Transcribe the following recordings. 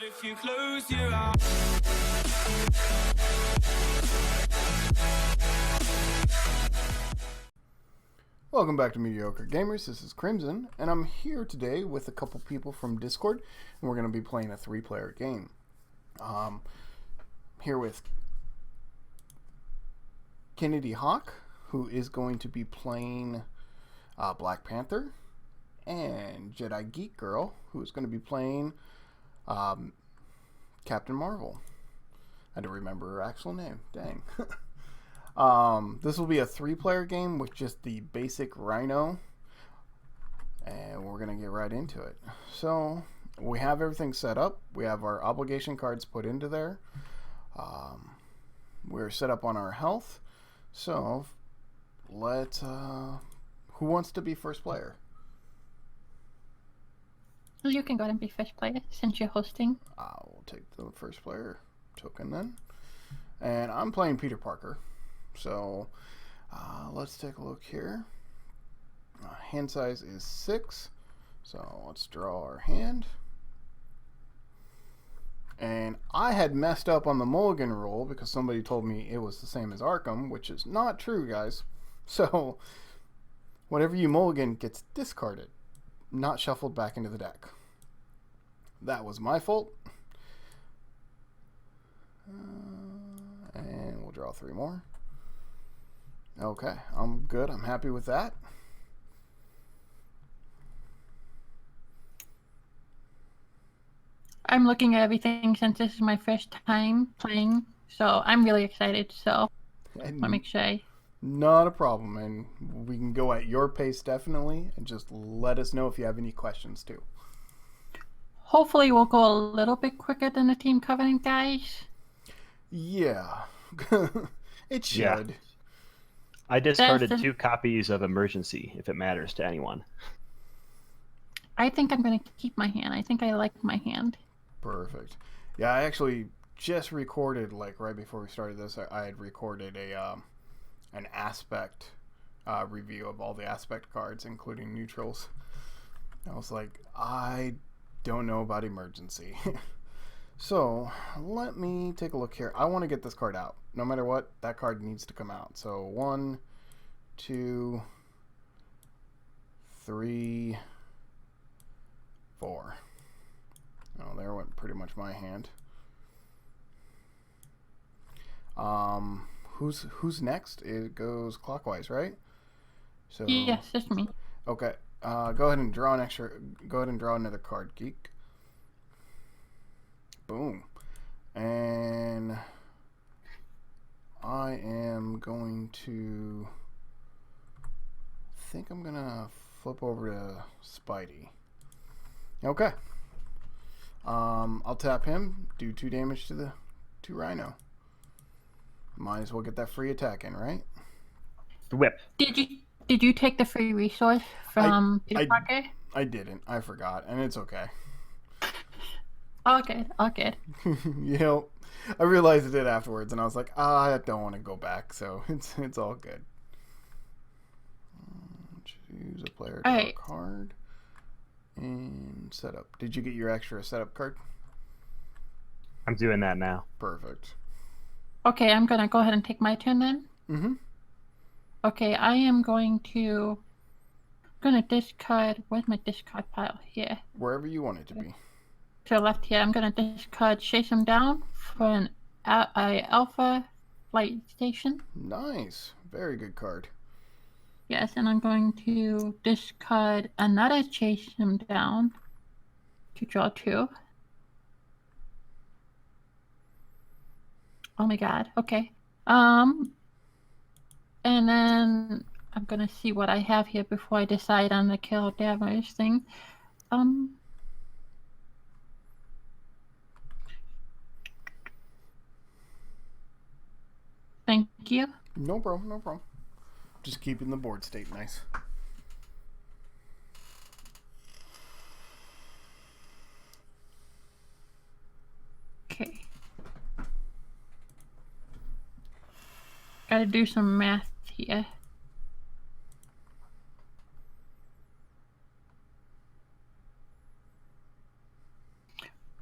if you close your eyes. Welcome back to Mediocre Gamers. This is Crimson, and I'm here today with a couple people from Discord, and we're going to be playing a 3-player game. Here with KennedyHawk, who is going to be playing Black Panther, and JediGeekGirl, who is going to be playing Captain Marvel. I don't remember her actual name. Dang. This will be a 3-player game with just the basic Rhino, and we're going to get right into it. So, we have everything set up. We have our obligation cards put into there. We're set up on our health. So, who wants to be first player? You can go ahead and be first player since you're hosting. I will take the first player token then. And I'm playing Peter Parker. So, let's take a look here. Hand size is 6. So, let's draw our hand. And I had messed up on the mulligan roll because somebody told me it was the same as Arkham, which is not true, guys. So, whatever you mulligan gets discarded, not shuffled back into the deck. That was my fault. And we'll draw 3 more. Okay, I'm good. I'm happy with that. I'm looking at everything since this is my first time playing, so I'm really excited. So I want to make sure Not a problem, and we can go at your pace definitely, and just let us know if you have any questions too. Hopefully we'll go a little bit quicker than the Team Covenant guys. Yeah, it should. Yeah. I discarded 2 copies of Emergency, if it matters to anyone. I think I'm going to keep my hand. I think I like my hand. Perfect. Yeah, I actually just recorded, like right before we started this, I had recorded an aspect review of all the aspect cards, including neutrals. I was like, I don't know about Emergency. So, let me take a look here. I want to get this card out. No matter what, that card needs to come out. So, 1, 2, 3, 4. Oh, there went pretty much my hand. Who's next? It goes clockwise, right? So yes, it's me. Okay. Go ahead and draw another card, Geek. Boom. And I am going to think I'm gonna flip over to Spidey. Okay. I'll tap him, do 2 damage to Rhino. Might as well get that free attack in, right? Whip. Did you take the free resource from Peter Parker? I didn't. I forgot, and it's okay. All good. You know, I realized it afterwards, and I was like, I don't want to go back, so it's all good. Choose a player, draw a card, and setup. Did you get your extra setup card? I'm doing that now. Perfect. Okay, I'm gonna go ahead and take my turn then. Mm-hmm. Okay, I am going to discard. Where's my discard pile? Here. Wherever you want it to be. To the left here, I'm going to discard Chase Him Down for an Alpha Flight Station. Nice. Very good card. Yes, and I'm going to discard another Chase Him Down to draw 2. Oh my god. Okay. And then I'm going to see what I have here before I decide on the kill damage thing. Thank you. No problem. Just keeping the board state nice. Okay. Gotta do some math here.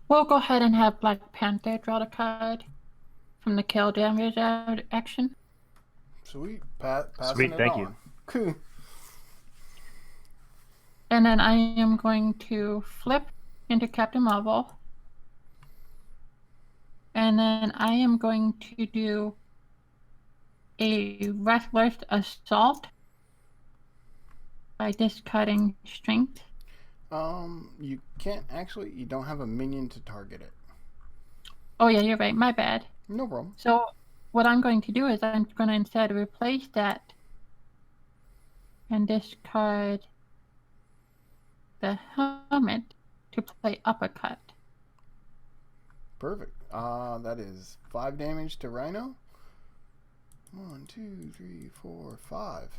We'll go ahead and have Black Panther draw the card from the kill damage action. Sweet. Passing Sweet, it thank on. you. Cool. And then I am going to flip into Captain Marvel. And then I am going to do a Wrestler's Assault by discarding Strength. You can't actually. You don't have a minion to target it. Oh yeah, you're right. My bad. No problem. So what I'm going to do is I'm going to instead replace that and discard the helmet to play Uppercut. Perfect. That is 5 damage to Rhino. 1, 2, 3, 4, 5.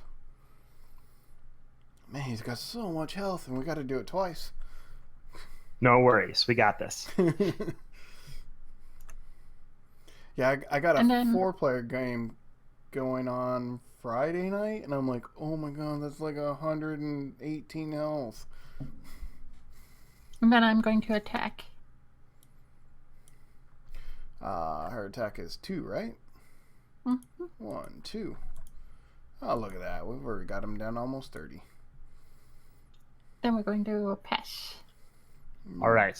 Man, he's got so much health, and we got to do it twice. No worries. We got this. Yeah, I got a And then- 4-player game going on Friday night, and I'm like, oh my god, that's like 118 health. And then I'm going to attack. Her attack is 2, right? Mm-hmm. 1, 2. Oh, look at that. We've already got him down to almost 30. Then we're going to pass. All right.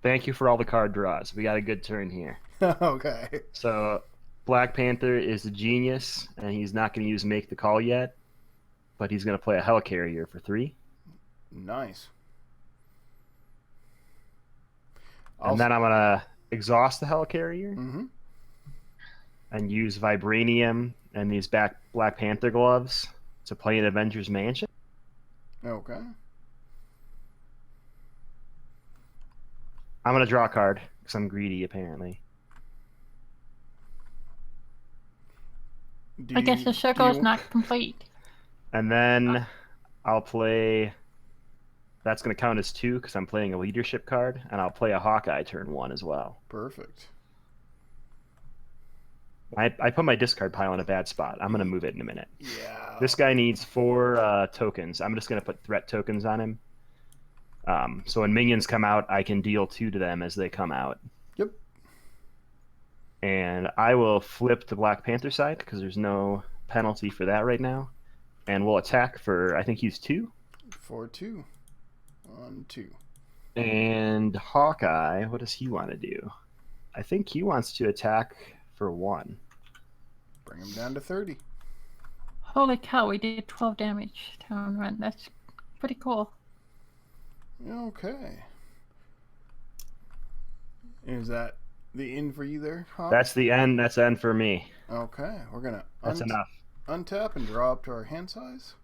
Thank you for all the card draws. We got a good turn here. Okay. So Black Panther is a genius, and he's not going to use Make the Call yet, but he's going to play a Helicarrier for 3. Nice. And then I'm going to exhaust the Helicarrier Mm-hmm. and use Vibranium and these Black Panther gloves to play an Avengers Mansion. Okay. I'm going to draw a card because I'm greedy, apparently. Do I guess you- the circle do is you- not complete. And then I'll play... That's going to count as 2 because I'm playing a leadership card, and I'll play a Hawkeye turn 1 as well. Perfect. I put my discard pile in a bad spot. I'm going to move it in a minute. Yeah. This guy needs 4 tokens. I'm just going to put threat tokens on him. So when minions come out, I can deal 2 to them as they come out. Yep. And I will flip the Black Panther side because there's no penalty for that right now. And we'll attack for, I think, use 2. 4, 2. 1, 2. And Hawkeye, what does he want to do? I think he wants to attack for 1. Bring him down to 30. Holy cow, we did 12 damage turn run. That's pretty cool. Okay. Is that the end for you there, Hawk? That's the end. That's the end for me. Okay. We're going to That's enough. untap and draw up to our hand size,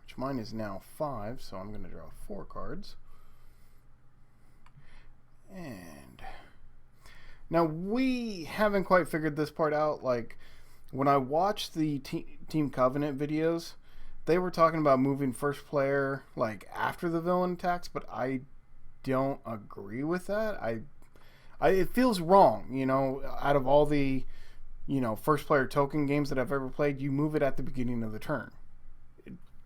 which mine is now 5, so I'm going to draw 4 cards. And now we haven't quite figured this part out. Like, when I watched the Team Covenant videos, they were talking about moving first player like after the villain attacks, but I don't agree with that. It feels wrong, you know. Out of all the, you know, first player token games that I've ever played, you move it at the beginning of the turn.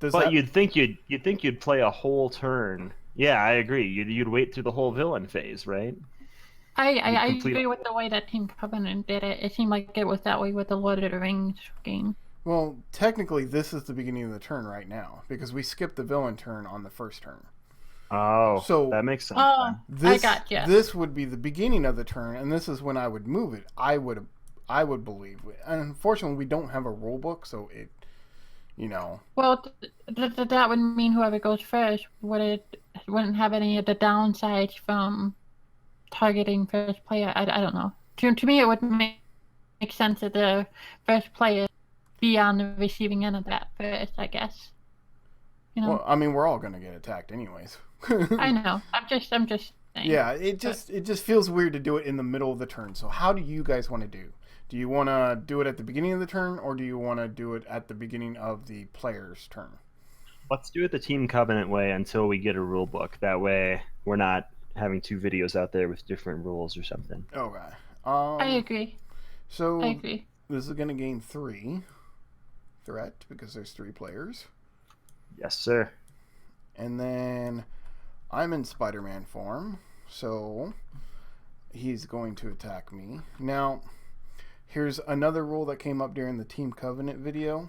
But you'd think you'd play a whole turn. Yeah, I agree. You'd wait through the whole villain phase, right? I complete- agree with the way that Team Covenant did it. It seemed like it was that way with the Lord of the Rings game. Well, technically, this is the beginning of the turn right now because we skipped the villain turn on the first turn. Oh, So- that makes sense. Oh, then. I gotcha. This would be the beginning of the turn, and this is when I would move it. I would believe. And unfortunately, we don't have a rule book, so it, you know. Well, that would mean whoever goes first wouldn't have any of the downsides from targeting first player. I don't know. To me, it would make sense that the first player be on the receiving end of that first, I guess. You know, Well, I mean, we're all gonna get attacked anyways. I know. I'm just saying. Yeah, it just feels weird to do it in the middle of the turn. So how do you guys want to do? Do you want to do it at the beginning of the turn, or do you want to do it at the beginning of the player's turn? Let's do it the Team Covenant way until we get a rule book. That way, we're not having 2 videos out there with different rules or something. Okay. I agree. So I agree. this is going to gain 3 threat because there's 3 players. Yes, sir. And then I'm in Spider-Man form. So he's going to attack me. Now, here's another rule that came up during the Team Covenant video.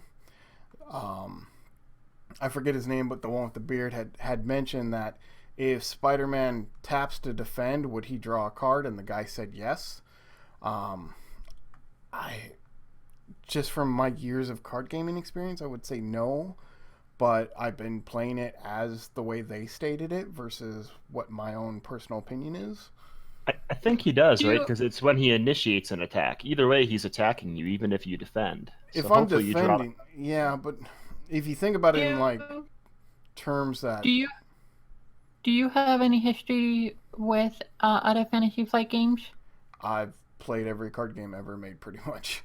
I forget his name, but the one with the beard had mentioned that if Spider-Man taps to defend, would he draw a card? And the guy said yes. Just from my years of card gaming experience, I would say no. But I've been playing it as the way they stated it versus what my own personal opinion is. I think he does, right? Because it's when he initiates an attack. Either way, he's attacking you, even if you defend. If So I'm hopefully defending, yeah, but if you think about it in like terms that Do you have any history with other Fantasy Flight games? I've played every card game ever made, pretty much.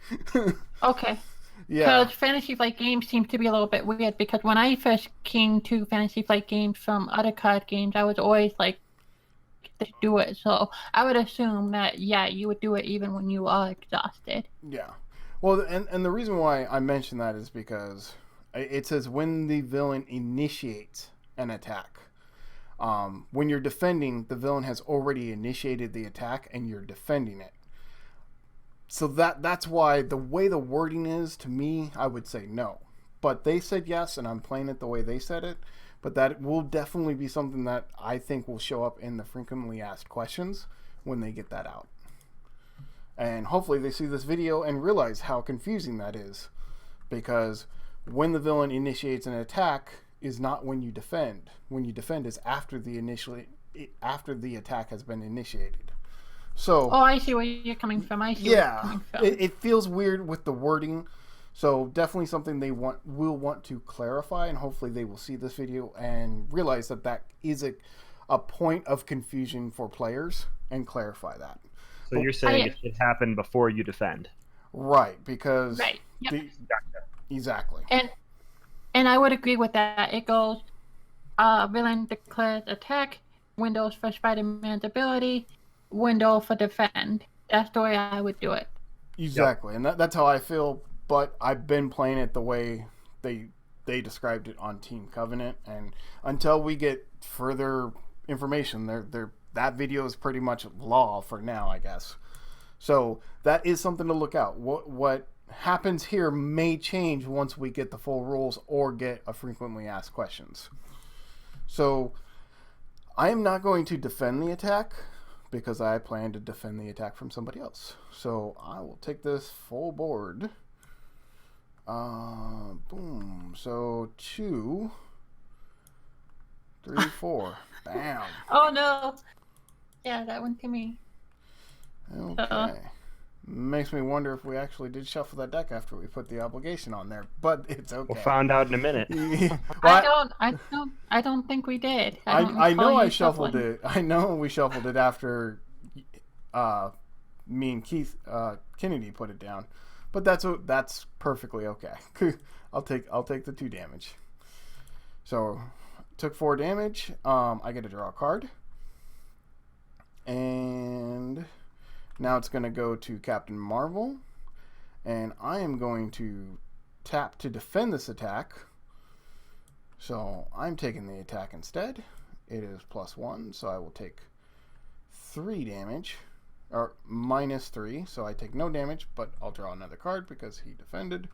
Okay. Yeah. Because Fantasy Flight games seem to be a little bit weird, because when I first came to Fantasy Flight games from other card games, I was always like, to do it. So I would assume that, yeah, you would do it even when you are exhausted. Yeah. Well, and the reason why I mention that is because it says when the villain initiates an attack. When you're defending, the villain has already initiated the attack and you're defending it. So that's why the way the wording is, to me, I would say no. But they said yes, and I'm playing it the way they said it. But that will definitely be something that I think will show up in the frequently asked questions when they get that out. And hopefully they see this video and realize how confusing that is. Because when the villain initiates an attack is not when you defend. When you defend is after the attack has been initiated. So, oh, I see where you're coming from. I see where you're coming from. It feels weird with the wording. So definitely something they will want to clarify, and hopefully they will see this video and realize that is a point of confusion for players and clarify that. So you're saying it should happen before you defend. Right, because right. Yep. Exactly. And I would agree with that. It goes villain declares attack, windows for Spider-Man's ability, window for defend. That's the way I would do it. Exactly. Yep. And that's how I feel. But I've been playing it the way they described it on Team Covenant, and until we get further information, that video is pretty much law for now, I guess. So that is something to look out. What happens here may change once we get the full rules or get a frequently asked questions. So I am not going to defend the attack because I plan to defend the attack from somebody else. So I will take this full board. Boom. So 2, 3, 4. Bam. Oh no. Yeah, that one to me. Okay. Makes me wonder if we actually did shuffle that deck after we put the obligation on there, but it's okay. We'll find out in a minute. Well, I don't think we did. I know I shuffled it. I know we shuffled it after me and Keith Kennedy put it down. But that's perfectly okay. I'll take the 2 damage. So took 4 damage. I get to draw a card. And now it's going to go to Captain Marvel. And I am going to tap to defend this attack. So I'm taking the attack instead. It is +1, so I will take 3 damage. Or -3, so I take no damage, but I'll draw another card because he defended.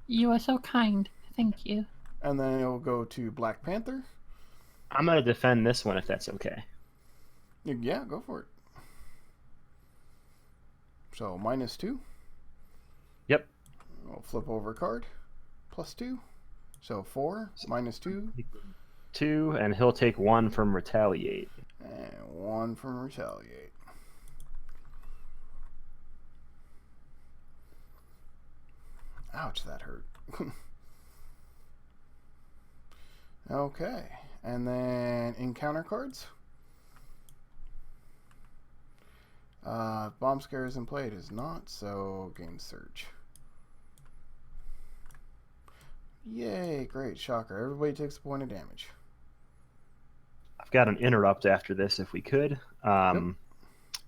You are so kind. Thank you. And then it'll go to Black Panther. I'm going to defend this one if that's okay. Yeah, go for it. So -2. Yep. I'll flip over a card. +2. So 4, -2. 2, and he'll take 1 from Retaliate. And 1 from Retaliate. Ouch, that hurt. Okay. And then encounter cards. Bomb Scare is in play. It is not, so gain Surge. Yay, great. Shocker. Everybody takes a point of damage. I've got an interrupt after this if we could. Yep.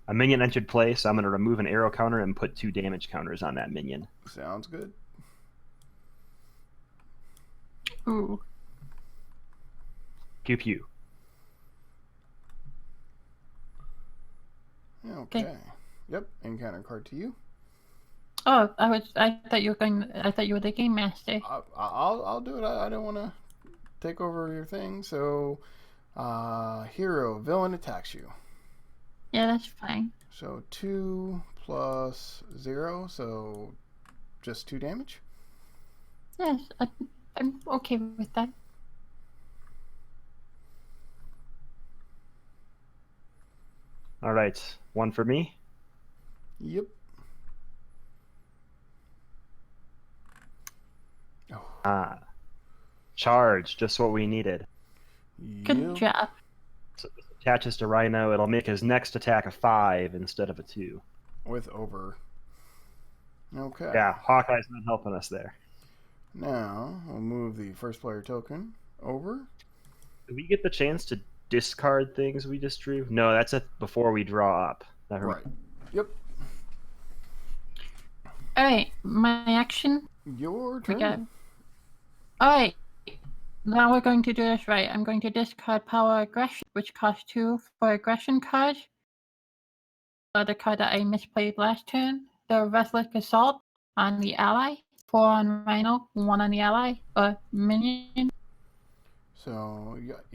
A minion entered play, so I'm going to remove an arrow counter and put 2 damage counters on that minion. Sounds good. Ooh. Pew pew. Okay. Yep. Encounter card to you. Oh, I thought you were the game master. I'll do it. I don't want to take over your thing. So, hero villain attacks you. Yeah, that's fine. So 2 plus 0, so just 2 damage. Yes, I'm okay with that. All right, 1 for me. Yep. Charge, just what we needed. Good Yep. job. So this attaches to Rhino. It'll make his next attack a 5 instead of a 2. With over. Okay. Yeah, Hawkeye's not helping us there. Now we'll move the first player token over. Do we get the chance to discard things we just drew? No, that's before we draw up. Right. Yep. All right, my action. Your We turn. got. All right. Now we're going to do this right. I'm going to discard Power Aggression, which costs 2 for aggression cards. The card that I misplayed last turn. The Restless Assault on the ally. 4 on Rhino, 1 on the ally. Minion. So yep.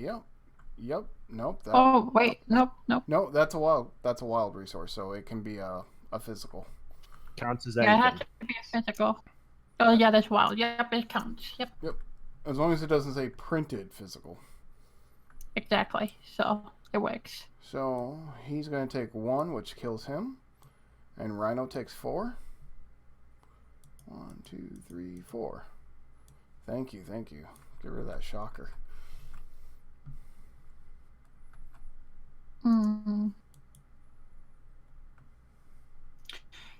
Nope. That, Oh wait, nope. No, that's a wild resource, so it can be a physical. Counts as Yeah, it has anything. to be a physical. Oh yeah, that's wild. Yep, it counts. Yep. As long as it doesn't say printed physical. Exactly. So it works. So he's going to take 1, which kills him, and Rhino takes 4. 1, 2, 3, 4. Thank you. Get rid of that shocker.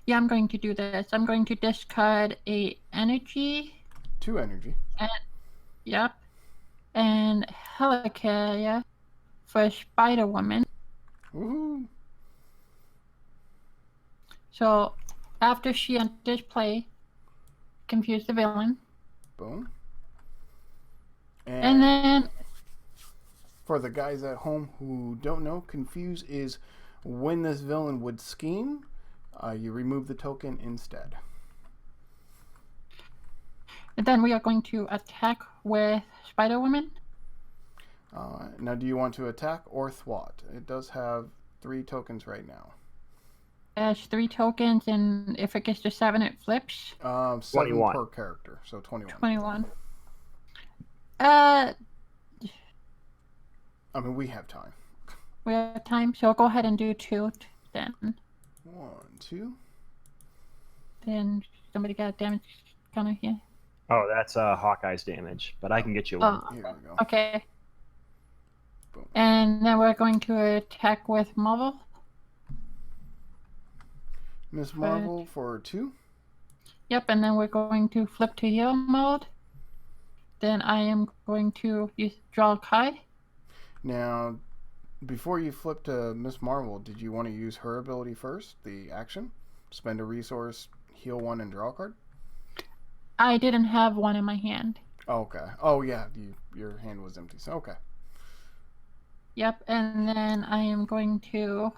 Yeah, I'm going to do this. I'm going to discard a energy. 2 energy. Yep. And Helicarrier for Spider Woman. Woohoo! So after she enters play, confuse the villain. Boom. And then for the guys at home who don't know, confuse is when this villain would scheme, you remove the token instead. And then we are going to attack with Spider Woman. Now, do you want to attack or thwart? It does have 3 tokens right now. It has 3 tokens, and if it gets to 7, it flips. 7 21. per character, so 21. 21. I mean, we have time. We have time, so I'll go ahead and do 2 then. 1, 2. Then somebody got a damage counter here. Oh, that's Hawkeye's damage, but I can get you 1. Oh, Here we go. okay. Boom. And then we're going to attack with Marvel. Miss Marvel for 2. Yep, and then we're going to flip to hero mode. Then I am going to draw a card. Now, before you flip to Miss Marvel, did you want to use her ability first, the action? Spend a resource, heal 1, and draw a card? I didn't have one in my hand. Oh, okay. Oh, yeah, your hand was empty, so okay. Yep, and then I am going to...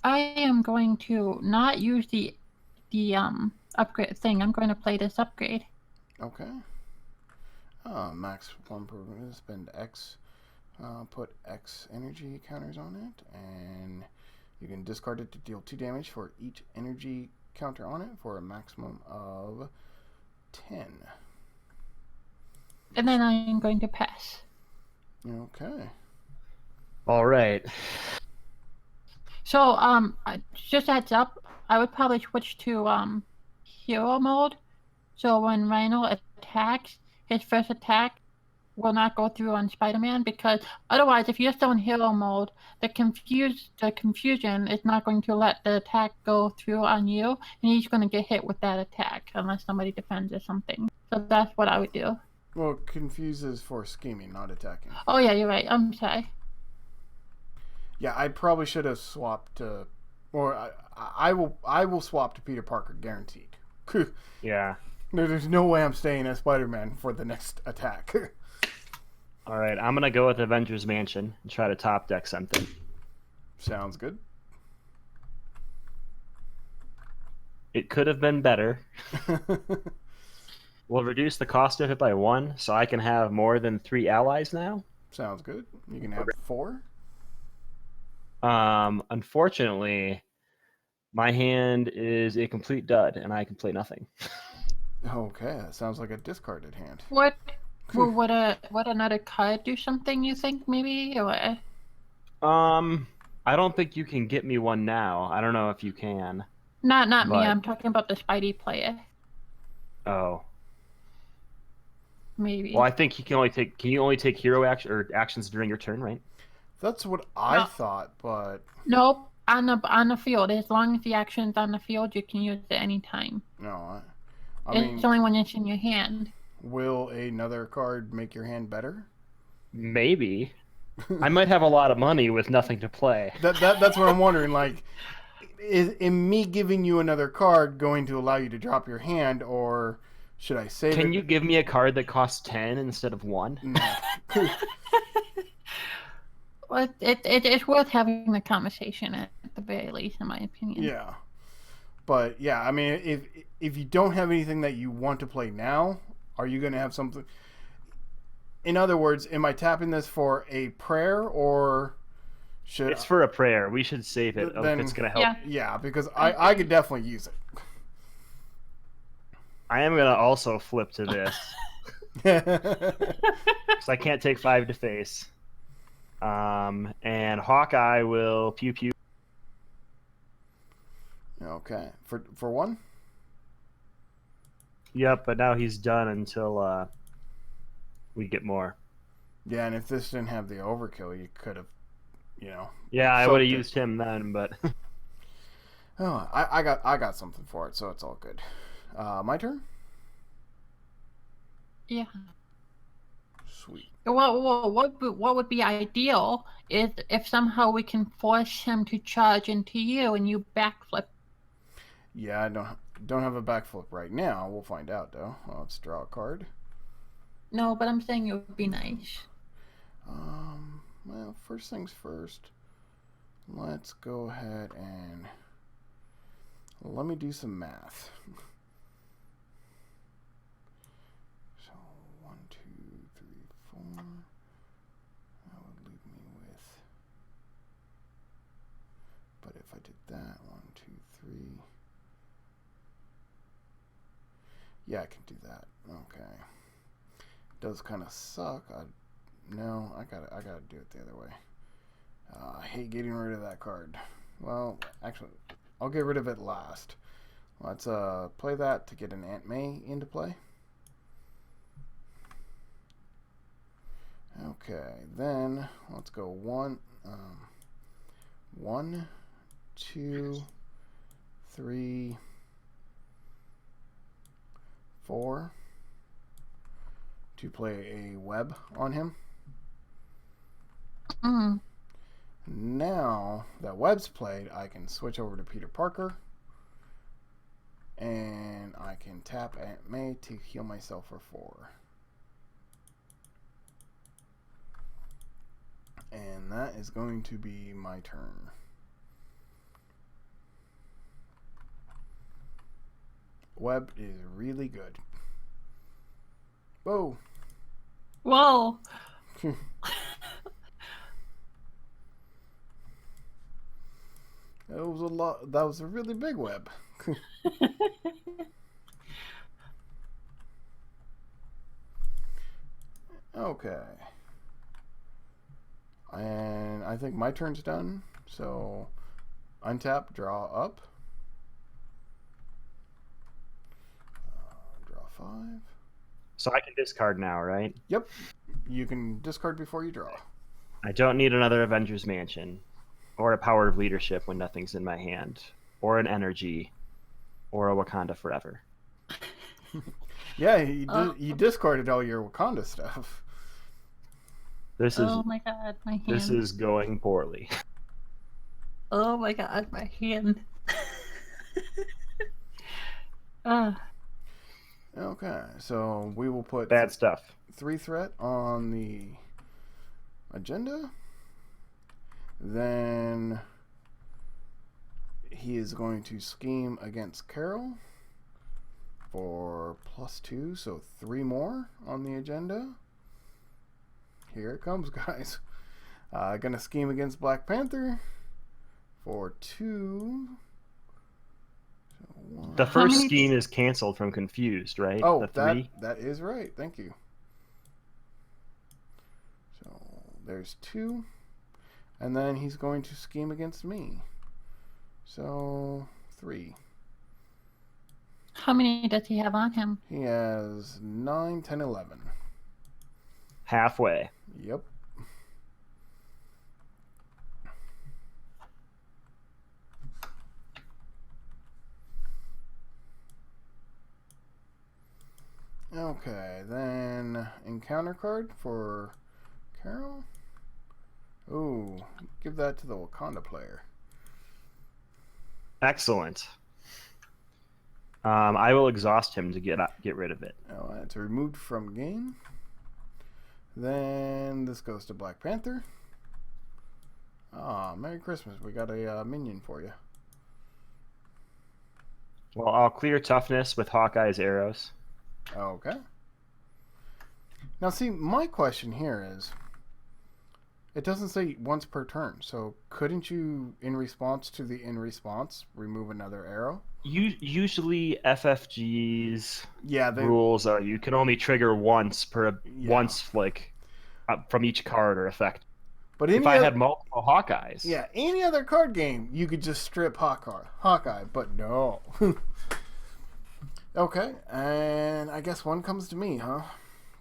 not use the upgrade thing. I'm going to play this upgrade. Okay. Max 1 per spend X. Put X energy counters on it, and you can discard it to deal 2 damage for each energy counter on it for a maximum of 10. And then I am going to pass. Okay. All right. So, just heads up, I would probably switch to hero mode. So when Rhino attacks, his first attack will not go through on Spider-Man, because otherwise, if you're still in hero mode, the confusion is not going to let the attack go through on you, and he's going to get hit with that attack unless somebody defends or something. So that's what I would do. Well, confuses for scheming, not attacking. Oh yeah, you're right. I'm sorry. Yeah, I probably should have swapped to, or I will swap to Peter Parker, guaranteed. Yeah. There's no way I'm staying as Spider-Man for the next attack. All right, I'm gonna go with Avengers Mansion and try to top deck something. Sounds good. It could have been better. We'll reduce the cost of it by 1, so I can have more than 3 allies now. Sounds good. You can have 4. Unfortunately, my hand is a complete dud, and I can play nothing. Okay, that sounds like a discarded hand. What? Well, would another card do something? You think maybe? Or I don't think you can get me one now. I don't know if you can. not me. But- I'm talking about the Spidey player. Oh. Maybe. Well, I think he can only take. Can you only take hero action or actions during your turn, right? That's what I No. thought, but Nope. On the field, as long as the action's on the field, you can use it anytime. no. I It's mean, only when it's in your hand. will another card make your hand better? Maybe. I might have a lot of money with nothing to play. That's what I'm wondering. Like, is me giving you another card going to allow you to drop your hand, or should I save it? Can you give me a card that costs 10 instead of 1? No. Well, it's worth having the conversation at the very least, in my opinion. Yeah, but yeah, I mean, if you don't have anything that you want to play now, are you going to have something? In other words, am I tapping this for a prayer, or should It's for a prayer. We should save it if Then- it's going to help. Yeah, because I could definitely use it. I am going to also flip to this, because I can't take 5 to face. And Hawkeye will pew pew. Okay, for 1. Yep, but now he's done until we get more. Yeah, and if this didn't have the overkill, you could have, Yeah, I So would have the- used him then, but Oh, I got something for it, so it's all good. My turn. Yeah. Sweet. What would be ideal is if somehow we can force him to charge into you and you backflip. Yeah, I don't have a backflip right now. We'll find out though. Let's draw a card. No, but I'm saying it would be nice. Well, first things first. Let's go ahead and let me do some math. So 1, 2, 3, 4. That would leave me with. But if I did that, 1, 2, 3. Yeah, I can do that. Okay. Does kind of suck. No, I gotta do it the other way. I hate getting rid of that card. Well, actually, I'll get rid of it last. Let's play that to get an Aunt May into play. Okay, then let's go 1, 2, 3, 4 to play a web on him. Mm. Now that web's played, I can switch over to Peter Parker, and I can tap Aunt May to heal myself for 4. And that is going to be my turn. Web is really good. Whoa. Whoa. That was a lot. That was a really big web. Okay. And I think my turn's done. So untap, draw up. Draw 5. so I can discard now, right? Yep. You can discard before you draw. I don't need another Avengers Mansion, or a Power of Leadership when nothing's in my hand, or an Energy, or a Wakanda Forever. Yeah, you discarded all your Wakanda stuff. This is Oh my god, my hand. this is going poorly. Oh my god, my hand. Okay, so we will put Bad stuff. 3 threat on the agenda. Then he is going to scheme against Carol for +2, so 3 more on the agenda. Here it comes, guys. Gonna scheme against Black Panther for 2. So 1. The first scheme is canceled from Confused, right? Oh, the 3? that is right. Thank you. So there's 2. And then he's going to scheme against me. So 3. How many does he have on him? He has 9, 10, 11. Halfway. Yep. Okay, then encounter card for Carol. Ooh, give that to the Wakanda player. Excellent. I will exhaust him to get rid of it. Oh, it's removed from game. Then this goes to Black Panther. Ah, Merry Christmas. We got a minion for you. Well, I'll clear toughness with Hawkeye's arrows. Okay. Now, see, my question here is, it doesn't say once per turn, so couldn't you, in response to the in response, remove another arrow? Usually, FFG's Yeah, rules are you can only trigger once from each card or effect. But if I had multiple Hawkeyes, yeah, any other card game, you could just strip Hawkeye, but no. Okay, and I guess one comes to me, huh?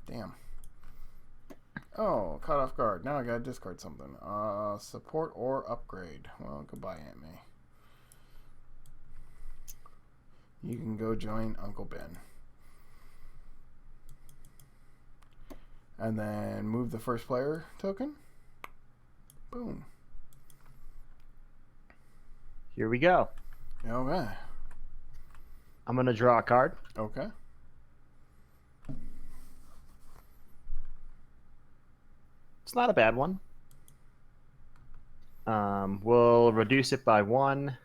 Damn. Oh, caught off guard. Now I gotta discard something. Support or upgrade. Well, goodbye, Aunt May. You can go join Uncle Ben. And then move the first player token. Boom. Here we go. Okay. I'm going to draw a card. Okay. It's not a bad one. We'll reduce it by 1.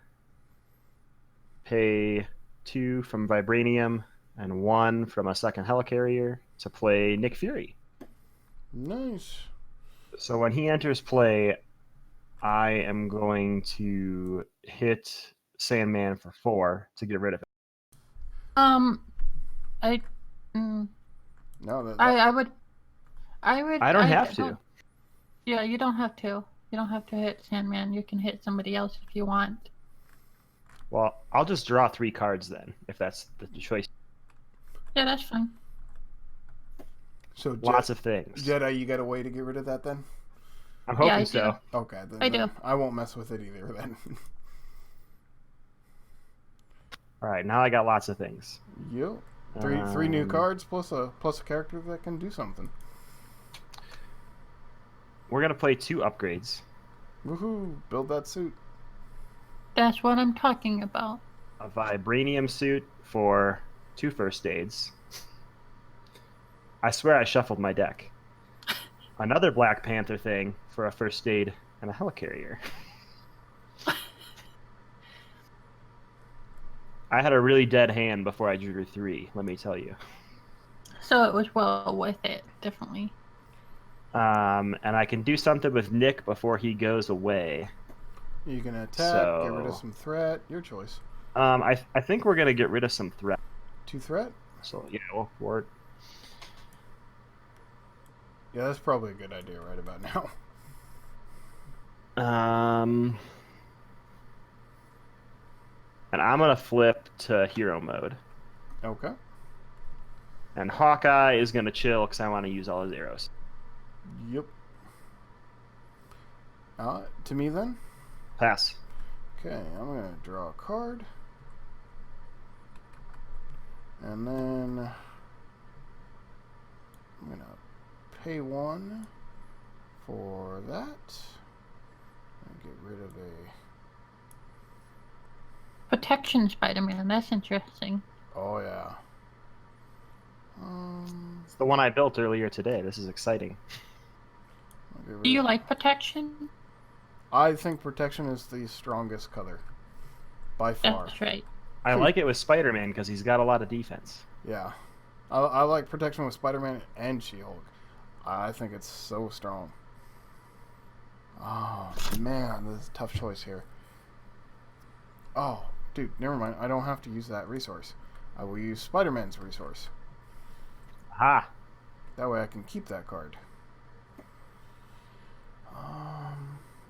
Pay 2 from Vibranium and 1 from a second helicarrier to play Nick Fury. Nice. So when he enters play, I am going to hit Sandman for 4 to get rid of it. No, I would. I don't have to. Yeah, you don't have to. You don't have to hit Sandman. You can hit somebody else if you want. Well, I'll just draw 3 cards then, if that's the choice. Yeah, that's fine. So lots of things. Jedi, you got a way to get rid of that then? I'm hoping so. Okay, then I do. I won't mess with it either then. All right, now I got lots of things. Yep. Three new cards plus a character that can do something. We're gonna play 2 upgrades. Woohoo! Build that suit. That's what I'm talking about. A Vibranium suit for 2 first aids. I swear I shuffled my deck. Another Black Panther thing for a first aid and a helicarrier. I had a really dead hand before I drew 3, let me tell you. So it was well worth it, definitely. And I can do something with Nick before he goes away. You can attack, get rid of some threat, your choice. I think we're gonna get rid of some threat. 2 threat? So yeah, we'll forward. Yeah, that's probably a good idea right about now. And I'm gonna flip to hero mode. Okay. And Hawkeye is gonna chill because I want to use all his arrows. Yep. To me then? Pass. Okay, I'm gonna draw a card. And then I'm gonna pay 1 for that. And get rid of a Protection Spider-Man, that's interesting. Oh yeah. It's the one I built earlier today. This is exciting. Do you like protection? I think protection is the strongest color. By far. That's right. I like it with Spider-Man because he's got a lot of defense. Yeah. I like protection with Spider-Man and She-Hulk. I think it's so strong. Oh, man. This is a tough choice here. Oh, dude, never mind. I don't have to use that resource. I will use Spider-Man's resource. Aha! That way I can keep that card.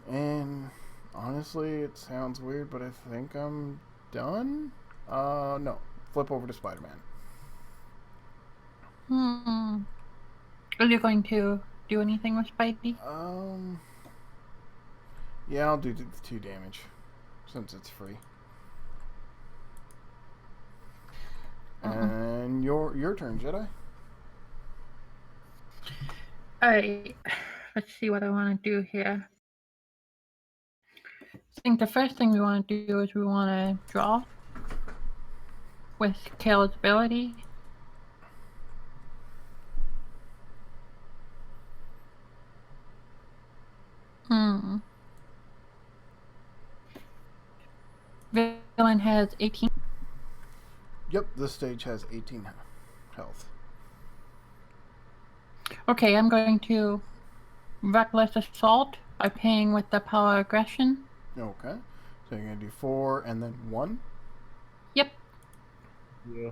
And honestly, it sounds weird, but I think I'm done. No. Flip over to Spider-Man. Are you going to do anything with Spidey? Yeah, I'll do the 2 damage since it's free. And your turn, Jedi. Alright, let's see what I want to do here. I think the first thing we want to do is we want to draw with Kale's ability. Villain has 18. Yep, this stage has 18 health. Okay, I'm going to Reckless Assault by paying with the Power Aggression. Okay. So you're going to do 4 and then 1? Yep. Yeah.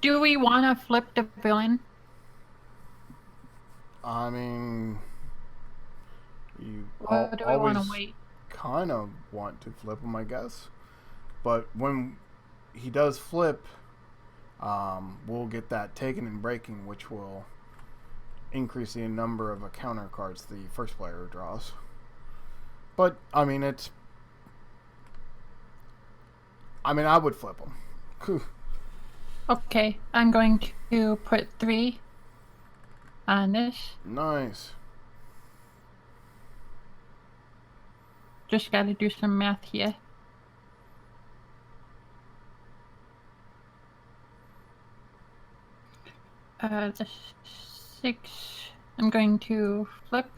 Do we want to flip the villain? I mean, you Or do we want always to wait? kind of want to flip him, I guess. But when he does flip, we'll get that taken and breaking, which will increase the number of counter cards the first player draws. But, I mean, I would flip him. Okay, I'm going to put 3 on this. Nice. Just got to do some math here. The 6. I'm going to flip.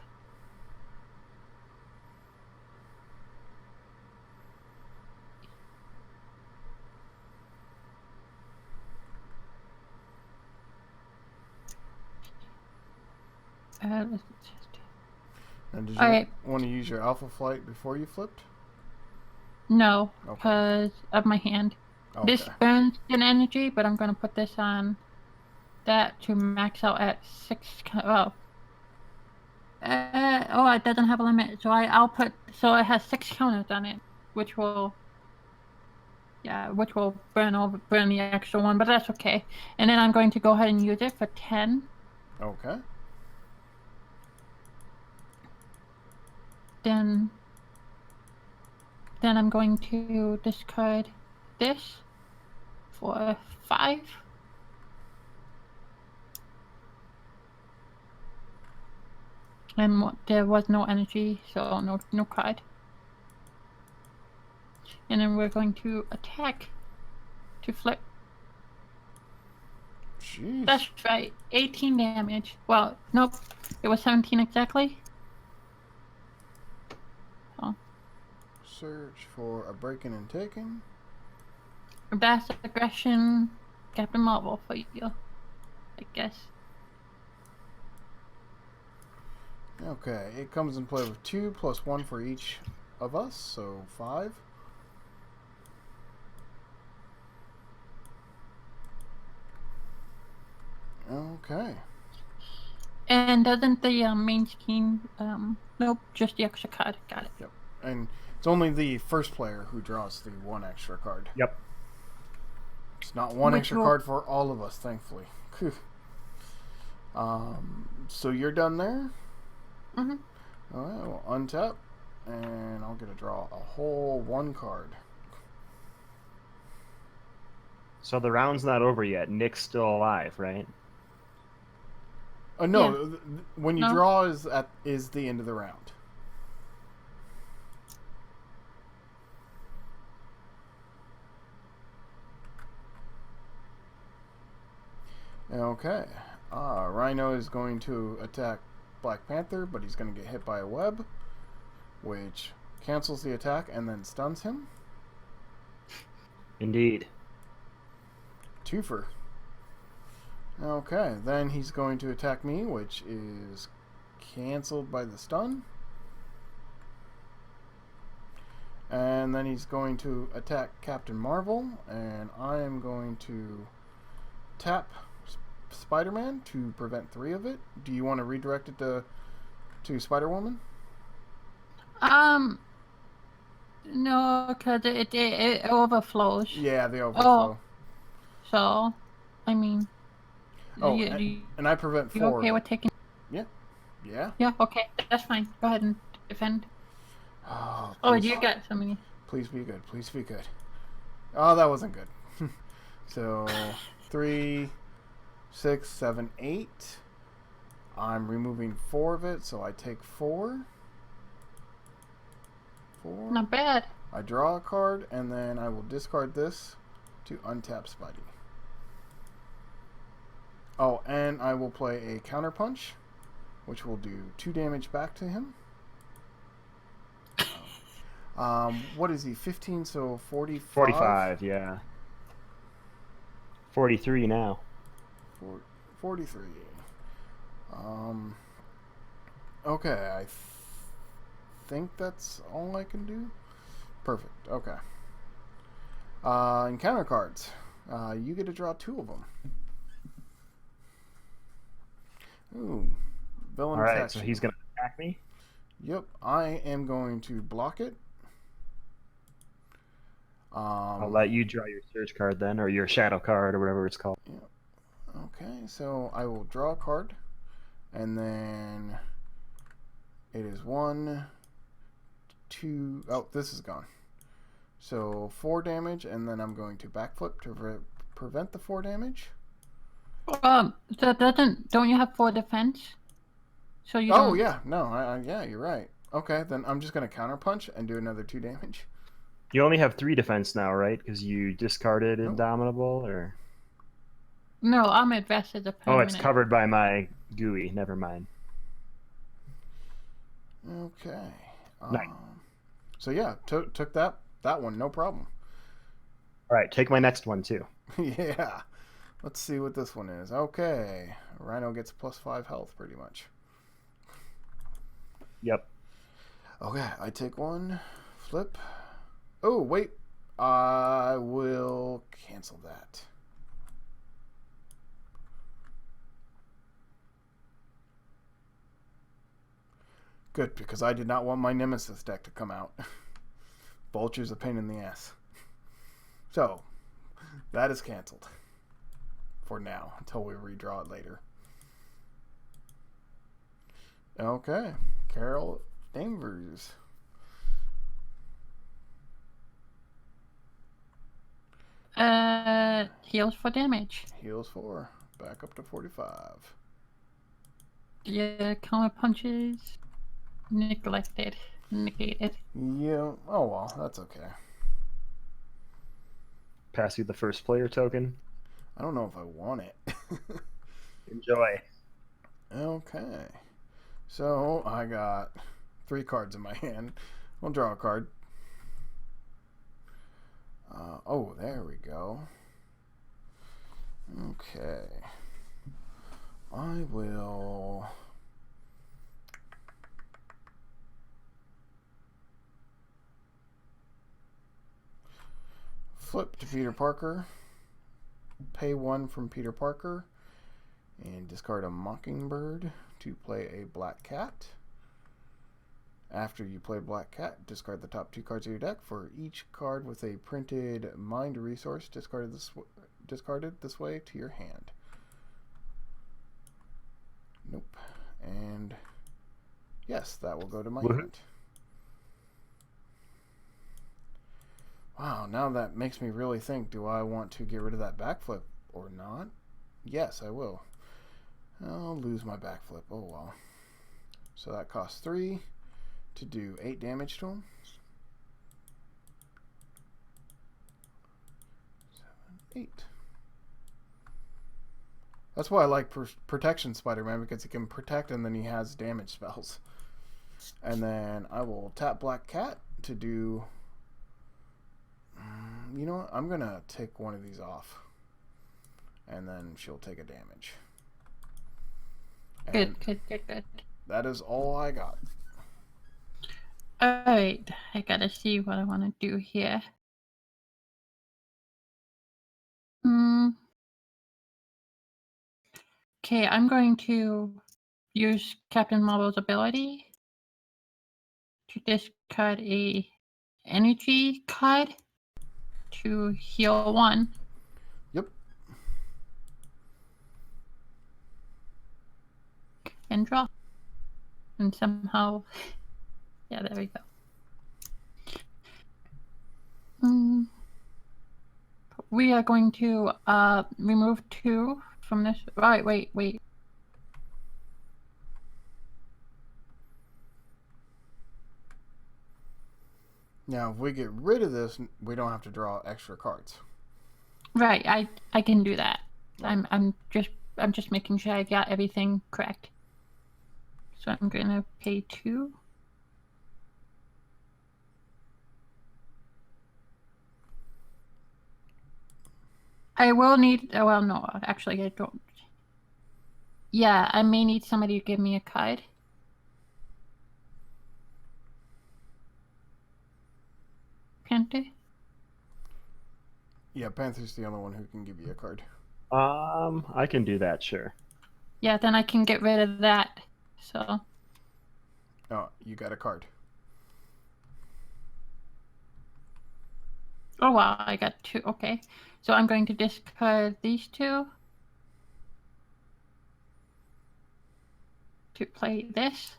And did you Alright. want to use your Alpha Flight before you flipped? No, Okay. because of my hand. Okay. This burns an energy, but I'm going to put this on that to max out at 6. Oh, it doesn't have a limit, so I'll put, so it has 6 counters on it, which will burn the extra one, but that's okay. And then I'm going to go ahead and use it for 10. Okay. Then I'm going to discard this for 5. And there was no energy, so no card. And then we're going to attack to flip. Jeez. That's right, 18 damage. Well, nope, it was 17 exactly. Oh. Search for a breaking and taking. That's aggression, Captain Marvel for you, I guess. Okay, it comes in play with 2 plus 1 for each of us, so 5. Okay. And doesn't the main scheme, nope, just the extra card. Got it. Yep. And it's only the first player who draws the 1 extra card. Yep. It's not 1 Which extra will... card for all of us, thankfully. So you're done there? Mm-hmm. Alright, we'll untap, and I'll get to draw a whole 1 card. So the round's not over yet. Nick's still alive, right? No, Yeah. when you No? draw is the end of the round. Okay. Rhino is going to attack Black Panther, but he's going to get hit by a web, which cancels the attack and then stuns him. Indeed. Twofer. Okay, then he's going to attack me, which is canceled by the stun. And then he's going to attack Captain Marvel, and I am going to tap Spider-Man to prevent 3 of it. Do you want to redirect it to Spider-Woman? No, because it overflows. Yeah, the overflow. So, I mean, Oh, you and I prevent 4 okay of with it. taking? Yeah. Yeah. Yeah, okay, that's fine. Go ahead and defend. Oh, Oh, please, you got so many. please be good. Please be good. Oh, that wasn't good. So 3, 6, 7, 8. I'm removing 4 of it, so I take 4. 4. Not bad. I draw a card, and then I will discard this to untap Spidey. Oh, and I will play a counter punch, which will do 2 damage back to him. What is he? 15, so 45. 45, yeah. 43 now. 43. Okay, I think that's all I can do. Perfect. Okay. Encounter cards. You get to draw 2 of them. Ooh. Villain All right, protection. so he's going to attack me. Yep, I am going to block it. I'll let you draw your search card then, or your shadow card, or whatever it's called. Yeah. Okay, so I will draw a card, and then it is 1, 2. Oh, this is gone. So 4 damage, and then I'm going to backflip to prevent the 4 damage. That doesn't. Don't you have 4 defense? So you Oh don't. yeah, no, yeah, you're right. Okay, then I'm just gonna counter punch and do another 2 damage. You only have 3 defense now, right? Because you discarded Indomitable, or... No, I'm invested a Oh, it's permanent. covered by my GUI. Never mind. Okay. Nice. So yeah, took that one, no problem. All right, take my next one, too. Yeah. Let's see what this one is. Okay. Rhino gets +5 health, pretty much. Yep. Okay, I take 1. Flip. Oh, wait. I will cancel that. Good, because I did not want my Nemesis deck to come out. Vulture's a pain in the ass. So, that is canceled. For now, until we redraw it later. Okay, Carol Danvers. Heals for damage. Heals 4. Back up to 45. Yeah, counter punches. Neglected. Negated. Yeah, oh well, that's okay. Pass you the first player token. I don't know if I want it. Enjoy. Okay. So, I got 3 cards in my hand. I'll draw a card. Oh, there we go. Okay. I will... flip to Peter Parker. Pay 1 from Peter Parker. And discard a Mockingbird to play a Black Cat. After you play Black Cat, discard the top 2 cards of your deck. For each card with a printed mind resource discarded this way to your hand. Nope. And yes, that will go to my hand. Wow, now that makes me really think, do I want to get rid of that backflip or not? Yes, I will. I'll lose my backflip. Oh well. So that costs 3 to do 8 damage to him. 7, 8. That's why I like Protection Spider-Man, because he can protect and then he has damage spells. And then I will tap Black Cat to do... You know what? I'm going to take one of these off. And then she'll take a damage. And Good. that is all I got. Alright, I gotta see what I want to do here. Okay, I'm going to use Captain Marvel's ability to discard a energy card to heal 1. Yep. And draw. And somehow... Yeah, there we go. We are going to remove 2 from this. Right, wait. Now, if we get rid of this, we don't have to draw extra cards. Right, I can do that. Oh. I'm just making sure I got everything correct. So I'm gonna pay 2. I will need. Well, no, actually, I don't. Yeah, I may need somebody to give me a card. Panther? Yeah, Panther's the only one who can give you a card. I can do that, sure. Yeah, then I can get rid of that. So. Oh, you got a card. Oh wow, I got 2. Okay, so I'm going to discard these 2 to play this.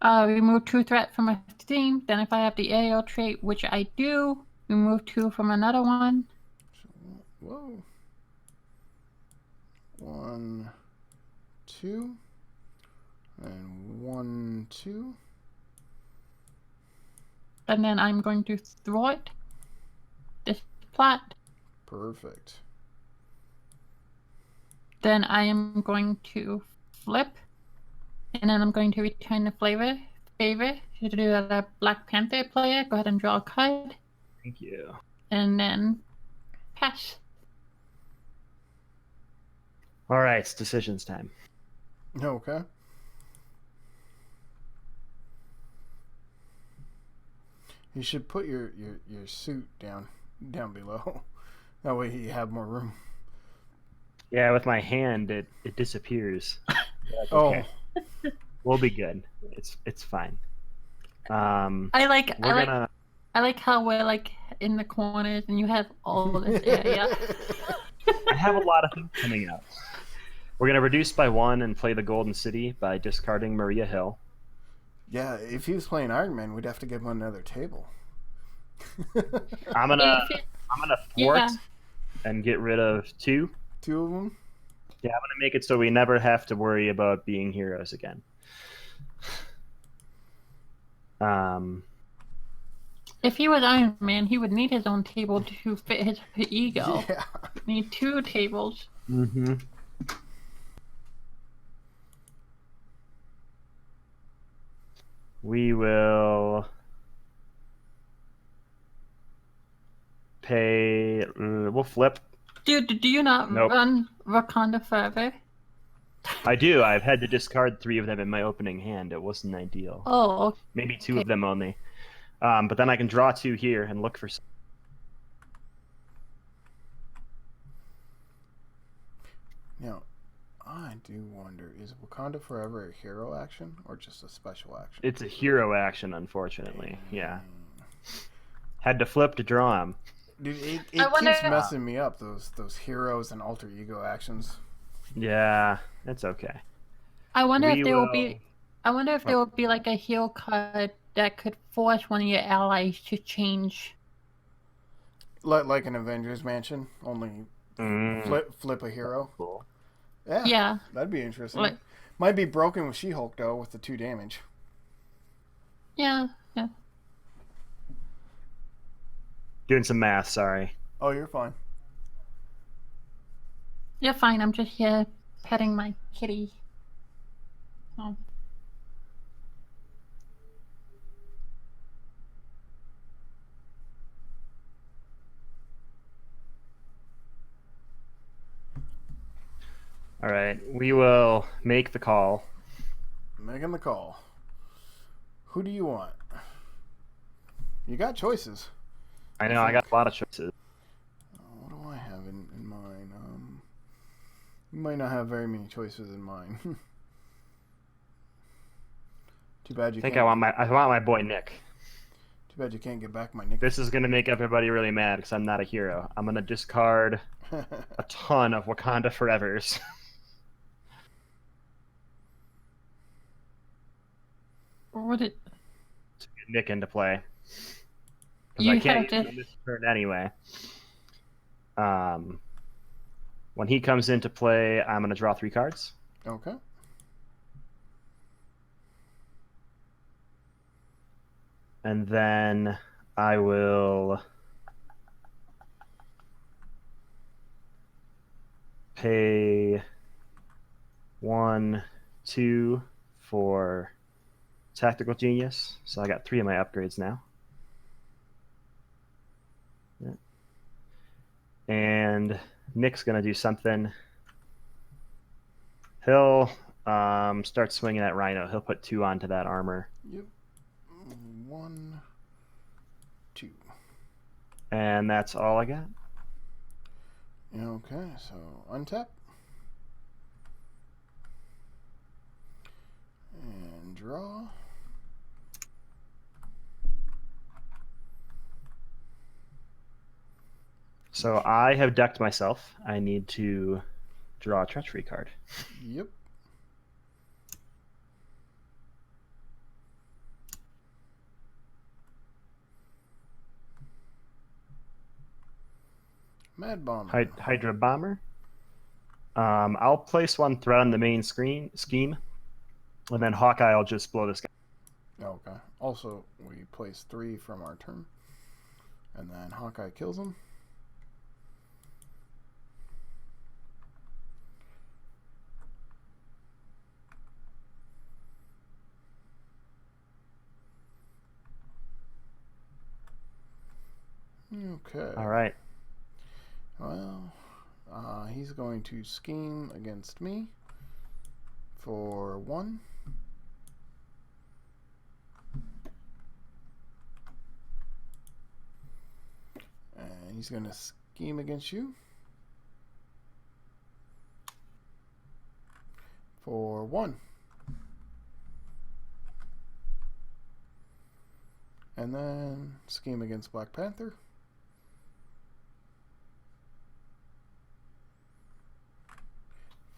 Remove 2 threat from a theme. Then if I have the aerial trait, which I do, remove 2 from another one. Whoa. 1, 2. And 1, 2. And then I'm going to throw it. This plot. Perfect. Then I am going to flip. And then I'm going to return the favor. To do a Black Panther player, go ahead and draw a card. Thank you. And then pass. All right, it's decisions time. Okay. You should put your suit down below. That way you have more room. Yeah, with my hand, it disappears. That's Oh. okay. We'll be good. It's fine. I like how we're like in the corners and you have all this area. I have a lot of things coming up. We're gonna reduce by 1 and play the Golden City by discarding Maria Hill. Yeah, if he was playing Iron Man, we'd have to give him another table. I'm gonna thwart and get rid of 2. 2 of them? Yeah, I'm gonna make it so we never have to worry about being heroes again. If he was Iron Man, he would need his own table to fit his ego. Yeah. He'd need 2 tables. Mm-hmm. We will pay. We'll flip. Dude, do you not run Wakanda Forever? I do. I've had to discard 3 of them in my opening hand. It wasn't ideal. Oh, okay. Maybe 2 of them only. But then I can draw 2 here and look for. Now, I do wonder, is Wakanda Forever a hero action or just a special action? It's a hero action, unfortunately. Yeah. Had to flip to draw him. Dude, it keeps messing me up, those heroes and alter ego actions. Yeah, it's okay. I wonder if there will be like a heal card that could force one of your allies to change. Like an Avengers Mansion, only flip a hero. Cool. Yeah. That'd be interesting. Like, Might be broken with She-Hulk though, with the 2 damage. yeah. Doing some math, sorry. Oh, you're fine. You're fine. I'm just here petting my kitty. Oh. All right, we will make the call. Making the call. Who do you want? You got choices. I know, I got a lot of choices. What do I have in mind? You might not have very many choices in mind. Too bad you I think can't. I want my boy Nick. Too bad you can't get back my Nick. This is gonna make everybody really mad because I'm not a hero. I'm gonna discard a ton of Wakanda Forevers. What it? to get Nick into play. Because You I can't have use him this turn anyway. When he comes into play, I'm gonna draw 3 cards. Okay. And then I will pay 1, 2 for Tactical Genius. So I got 3 of my upgrades now. Yeah. And Nick's gonna do something. He'll start swinging at Rhino. He'll put 2 onto that armor. Yep. 1, 2. And that's all I got. Okay, so untap. And draw. So I have decked myself. I need to draw a treachery card. Yep. Mad Bomber. Hydra Bomber. I'll place 1 threat on the main scheme, and then Hawkeye will just blow this guy. Okay. Also, we place 3 from our turn. And then Hawkeye kills him. Okay. All right. Well, he's going to scheme against me for 1. And he's going to scheme against you for 1. And then scheme against Black Panther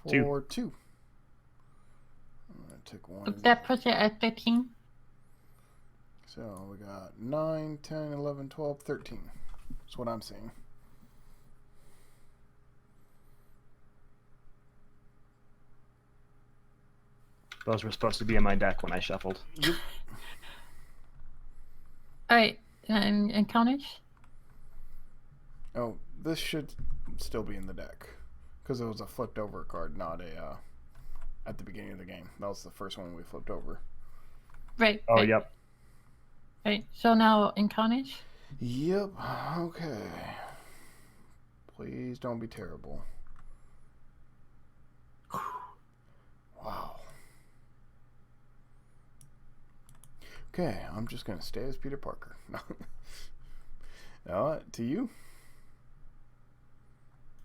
for 2. I'm going to take 1. That puts it at 13. So we got 9, 10, 11, 12, 13. That's what I'm seeing. Those were supposed to be in my deck when I shuffled. Yep. Alright, and counters? Oh, this should still be in the deck. Because it was a flipped over card, not a, at the beginning of the game. That was the first one we flipped over. Right. Oh, right. yep. Right, so now encounters? Yep, okay. Please don't be terrible. Wow. Okay, I'm just going to stay as Peter Parker. To you?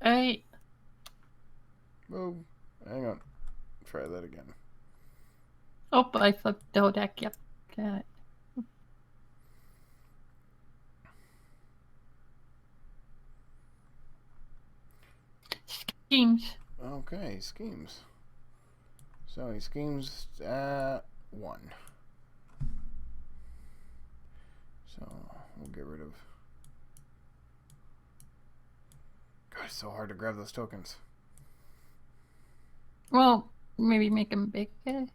Alright. Oh, hang on. Try that again. Oh, I flipped the whole deck. Yep. Got it. Schemes. Okay, schemes. So he schemes at 1. So we'll get rid of... God, it's so hard to grab those tokens. Well, maybe make him bigger.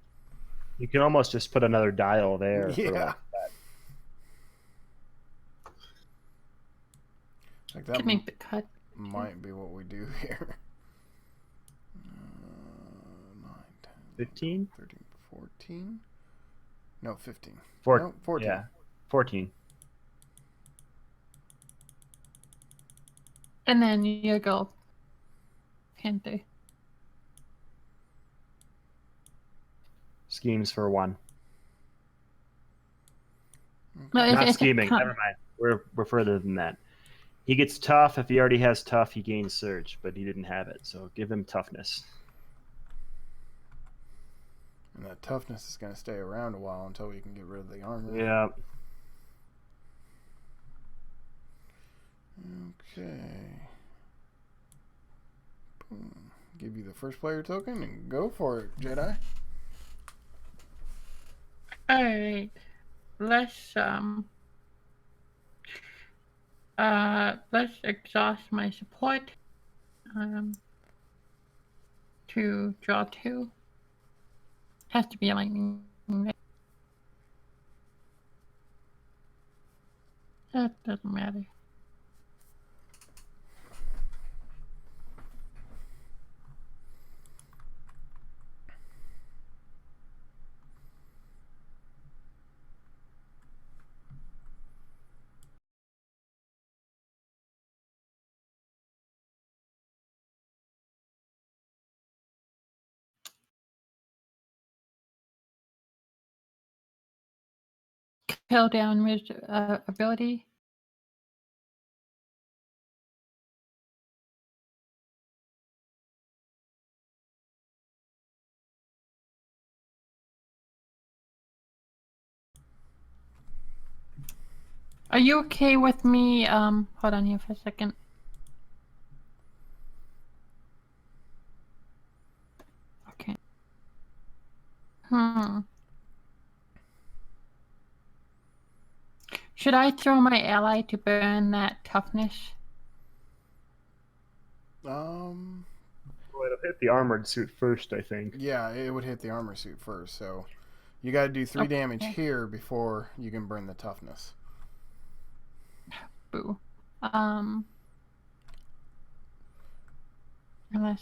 You can almost just put another dial there for Yeah. like that. Like that Could make the cut. might be what we do here. 9, 10, 15? 13, 14. No, 15. Four, No, 14. Yeah, 14. And then you go Panther. Schemes for 1. No, Not it's scheming. Never mind. We're further than that. He gets tough. If he already has tough, he gains surge, but he didn't have it, so give him toughness. And that toughness is going to stay around a while until we can get rid of the armor. Yeah. Okay. Boom. Give you the first player token and go for it, Jedi. Alright. Let's exhaust my support. To draw 2. Has to be lightning. That doesn't matter. Kill down with ability. Are you okay with me? Hold on here for a second. Okay. Should I throw my ally to burn that toughness? Well, it'll hit the armored suit first, I think. Yeah, it would hit the armor suit first, so you got to do 3 damage here before you can burn the toughness. Boo. Unless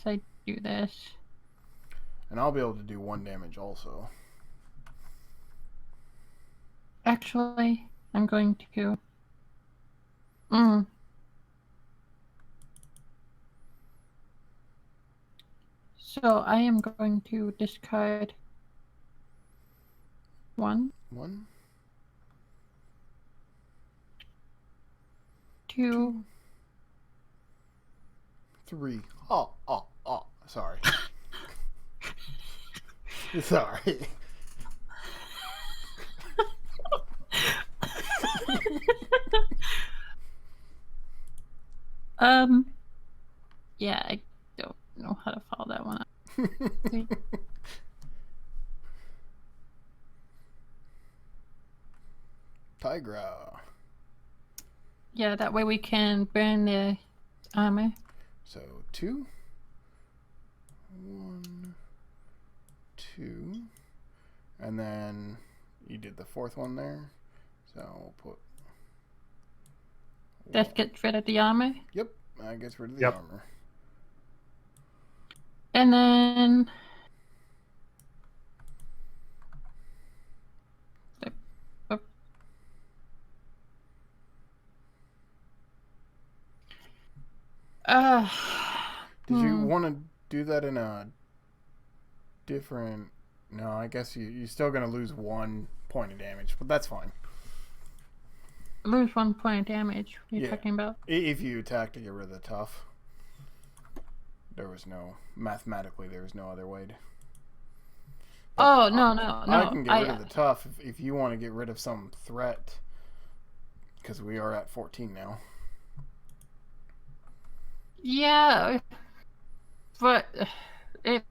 I do this. And I'll be able to do 1 damage also. Actually, I'm going to. So I am going to discard 1. 1, 2. 3. Oh. Sorry. Sorry. Yeah, I don't know how to follow that one up. Tigra. Yeah, that way we can burn the armor. So 2, 1, 2, and then you did the 4th one there. So we'll put. That gets rid of the armor. Yep, that gets rid of the armor. And then did you want to do that in a different? No, I guess you're still gonna lose 1 point of damage, but that's fine. Lose 1 point of damage. What are you talking about? If you attack to get rid of the tough, mathematically there was no other way to. But no. I can get rid of the tough if you want to get rid of some threat, because we are at 14 now. Yeah, but if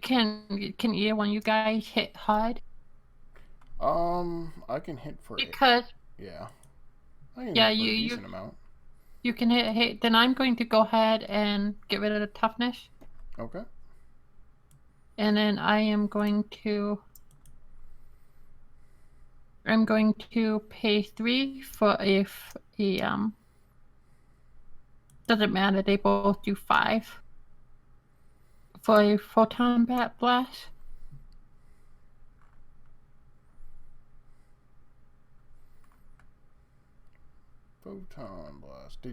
Can either one of you guys hit hard? I can hit for it. Because Yeah. I can yeah, hit for a decent amount. you can hit. Then I'm going to go ahead and get rid of the toughness, Okay. and then I'm going to pay 3 for a doesn't matter. They both do 5 for a photon blast. Photon blast. Do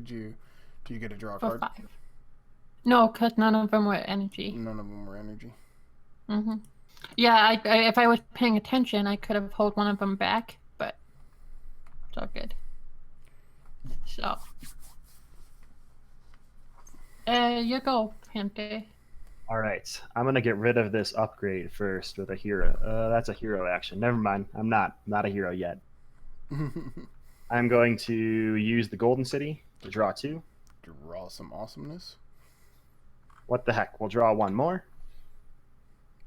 you get to draw a For card? 5. No, because none of them were energy. None of them were energy. Yeah, if I was paying attention, I could have held one of them back, but it's all good. So, you go, Pante. All right, I'm gonna get rid of this upgrade first with a hero. That's a hero action. Never mind. I'm not a hero yet. I'm going to use the Golden City to draw 2. Draw some awesomeness. What the heck? We'll draw 1 more.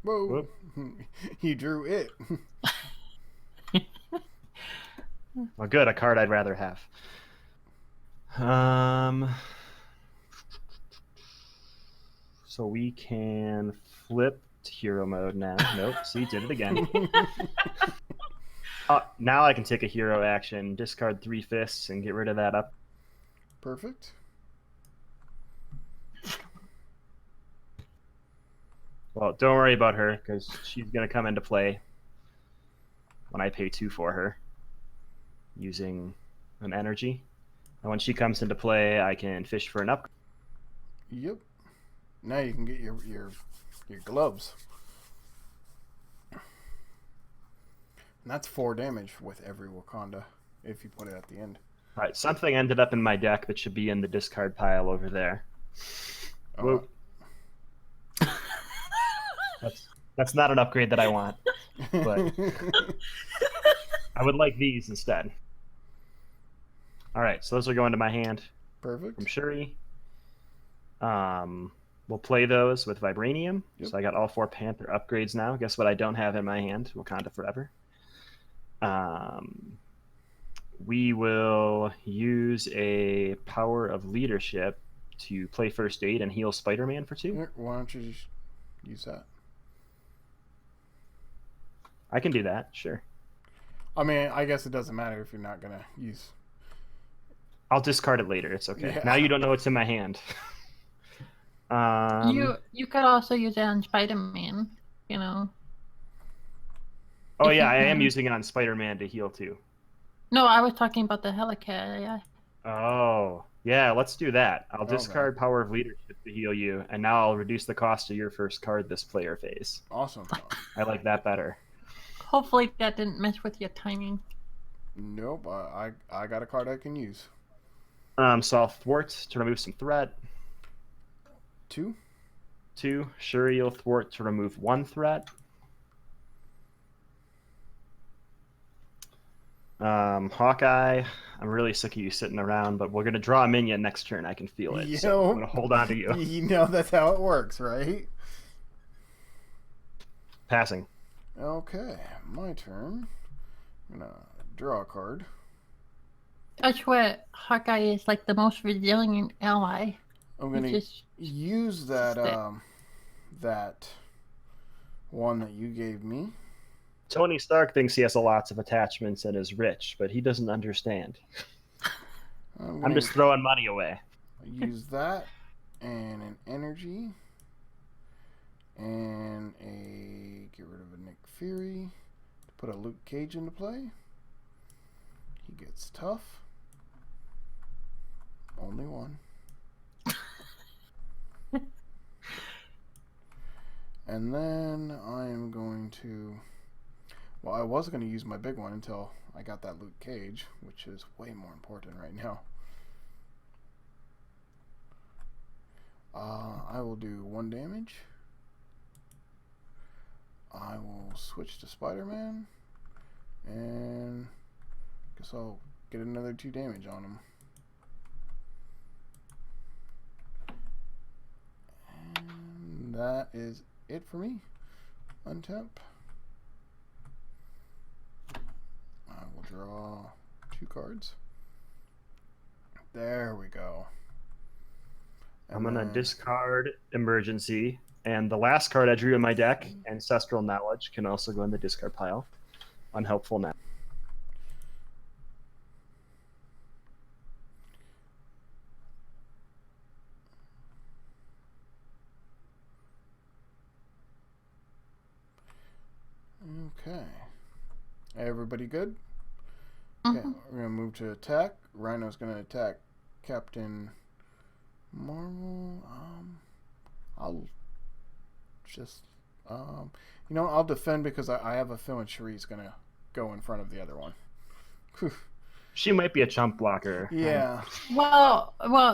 Whoa! Whoop. He drew it. Well, good. A card I'd rather have. So we can flip to hero mode now. Nope. See, did it again. Now I can take a hero action, discard 3 fists, and get rid of that up. Perfect. Well, don't worry about her, because she's going to come into play when I pay 2 for her, using an energy. And when she comes into play, I can fish for an upgrade. Yep. Now you can get your gloves. And that's 4 damage with every Wakanda, if you put it at the end. All right, something ended up in my deck that should be in the discard pile over there. Whoa. That's not an upgrade that I want, but I would like these instead. All right, so those are going to my hand. Perfect. From Shuri. We'll play those with Vibranium. Yep. So I got all 4 Panther upgrades now. Guess what I don't have in my hand? Wakanda Forever. We will use a Power of Leadership to play First Aid and heal Spider-Man for 2. Here, why don't you just use that? I can do that, sure. I mean, I guess it doesn't matter if you're not going to use... I'll discard it later. It's okay. Yeah. Now you don't know what's in my hand. You could also use it on Spider-Man, you know. Oh If yeah, you I am can. using it on Spider-Man to heal too. No, I was talking about the helicarrier. Oh, yeah, let's do that. I'll Okay. discard Power of Leadership to heal you, and now I'll reduce the cost of your first card this player phase. Awesome. I like that better. Hopefully that didn't mess with your timing. Nope, I got a card I can use. So I'll thwart to remove some threat. 2. 2, Shuri, you'll thwart to remove 1 threat. Hawkeye, I'm really sick of you sitting around, but we're going to draw a minion next turn. I can feel it. So I'm going to hold on to you. You know that's how it works, right? Passing. Okay, my turn. I'm going to draw a card. I swear, Hawkeye is like the most resilient ally. I'm going to use that that one that you gave me. Tony Stark thinks he has lots of attachments and is rich, but he doesn't understand. I'm just throwing money away. Use that and an energy and get rid of a Nick Fury to put a Luke Cage into play. He gets tough. Only 1. And then I am going to... Well, I was going to use my big one until I got that Luke Cage, which is way more important right now. I will do 1 damage. I will switch to Spider-Man. And guess I'll get another 2 damage on him. And that is it for me. Untap. I will draw 2 cards. There we go. I'm going to discard Emergency. And the last card I drew in my deck, Ancestral Knowledge, can also go in the discard pile. Unhelpful now. Okay. Everybody good? Mm-hmm. Okay, we're going to move to attack. Rhino's going to attack Captain Marvel. I'll just, I'll defend because I have a feeling Cherie's going to go in front of the other one. She might be a chump blocker. Yeah. Well,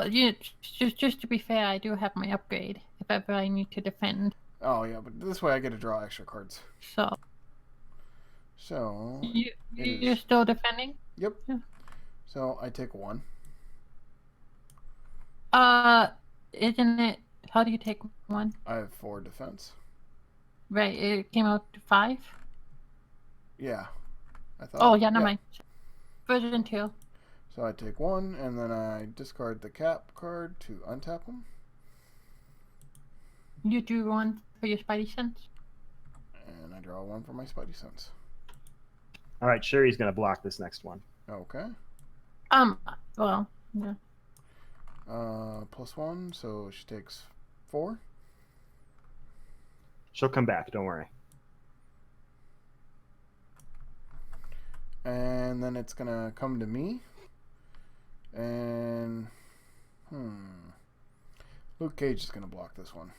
just to be fair, I do have my upgrade if ever I need to defend. Oh, yeah, but this way I get to draw extra cards. So you're still defending? Yep. Yeah. So I take 1. Isn't it? How do you take 1? I have 4 defense. Right, it came out to 5. Yeah, I thought. Oh yeah, never mind. Version 2. So I take 1, and then I discard the cap card to untap them. You drew 1 for your Spidey sense. And I draw 1 for my Spidey sense. All right, Sherry's going to block this next one. Okay. Well, yeah. +1, so she takes 4. She'll come back, don't worry. And then it's gonna come to me. And Luke Cage is gonna block this one.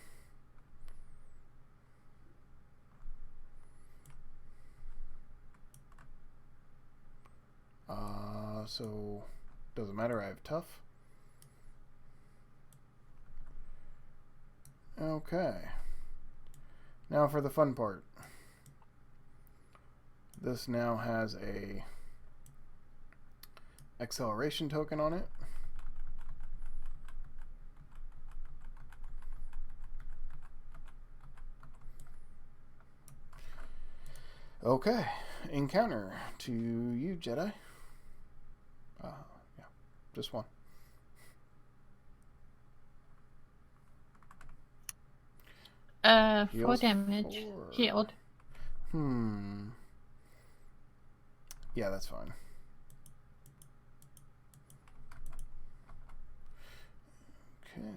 So doesn't matter, I have tough. Okay. Now for the fun part. This now has a acceleration token on it. Okay, encounter to you, Jedi. Yeah, just 1. Four damage. 4. Healed. Yeah, that's fine. Okay.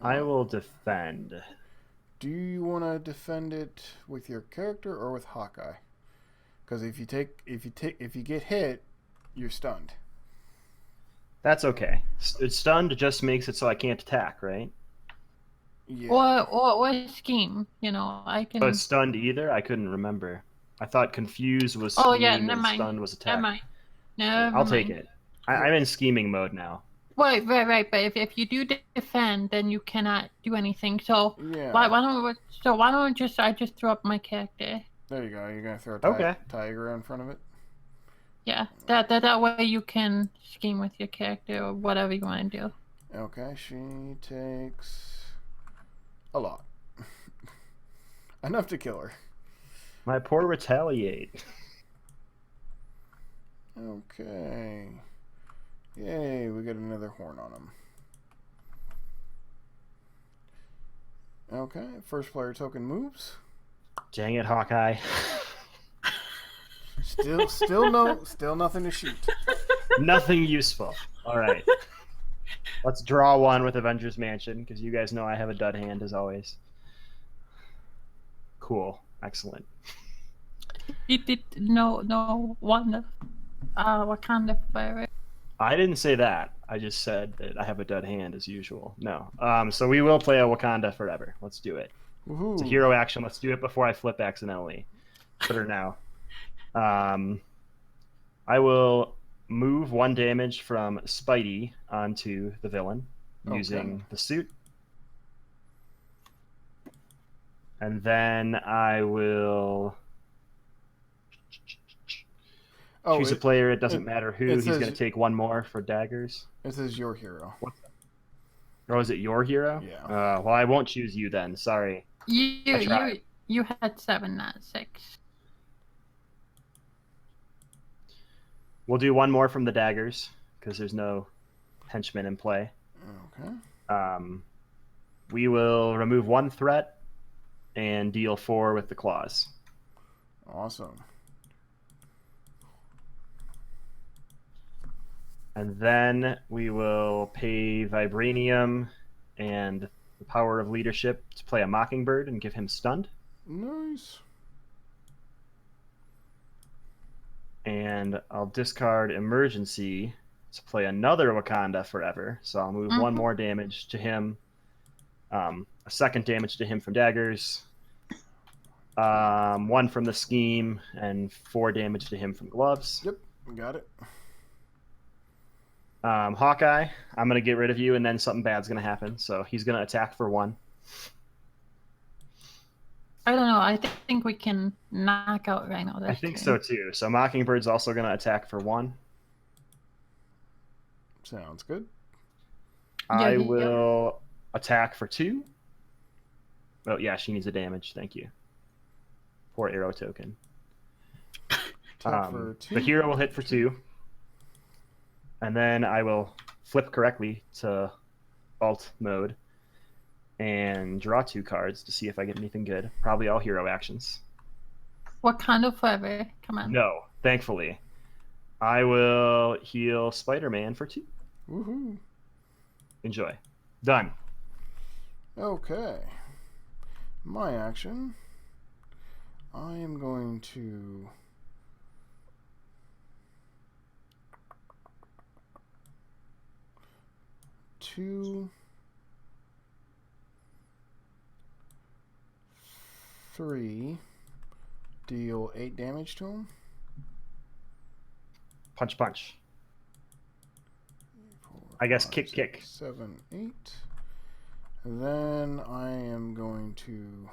I will defend. Do you want to defend it with your character or with Hawkeye? Because if you get hit, you're stunned. That's okay. Stunned just makes it so I can't attack, right? Yeah. Or scheme. I can. But stunned either? I couldn't remember. I thought confused was Oh scheming yeah, and never mind. stunned was attack. Never mind. Never I'll mind. take it. I'm in scheming mode now. Right. But if you do defend, then you cannot do anything. So Yeah. why don't I just throw up my character? There you go. You're gonna throw Okay. Tiger in front of it. Yeah. That way you can scheme with your character or whatever you want to do. Okay. She takes a lot. Enough to kill her. My poor retaliate. Okay. Yay, we got another horn on him. Okay, first player token moves. Dang it, Hawkeye. Still nothing to shoot. Nothing useful. All right. Let's draw 1 with Avengers Mansion, because you guys know I have a dud hand as always. Cool. Excellent. You did no one Wakanda forever. I didn't say that. I just said that I have a dud hand as usual. No. So we will play a Wakanda Forever. Let's do it. Woohoo. It's a hero action. Let's do it before I flip accidentally. Put her now. I will move 1 damage from Spidey onto the villain using the suit. And then I will... Oh, Choose a player. It doesn't matter who. it He's says- going to take one more for daggers. This is your hero. Or is it your hero? Yeah. Well, I won't choose you then. Sorry. I tried. You had 7, not 6. We'll do one more from the daggers because there's no henchmen in play. Okay. We will remove 1 threat and deal 4 with the claws. Awesome. And then we will pay Vibranium and the power of leadership to play a Mockingbird and give him stunned. Nice. And I'll discard Emergency to play another Wakanda Forever. So I'll move 1 more damage to him, a 2nd damage to him from daggers, 1 from the scheme, and 4 damage to him from gloves. Yep, got it. Hawkeye, I'm going to get rid of you, and then something bad's going to happen. So he's going to attack for 1. I don't know. I think we can knock out Rhino. I think so too. So Mockingbird's also going to attack for 1. Sounds good. I will attack for 2. Oh, yeah, she needs a damage. Thank you. Poor arrow token. For 2. The hero will hit for 2. And then I will flip correctly to alt mode and draw 2 cards to see if I get anything good. Probably all hero actions. Wakanda Forever. Come on. No, thankfully. I will heal Spider-Man for 2. Woohoo. Enjoy. Done. Okay. My action. I am going to... Two, 3, deal 8 damage to him. Punch, punch. 4, I guess 5, kick, 6, kick. 7, 8. And then I am going to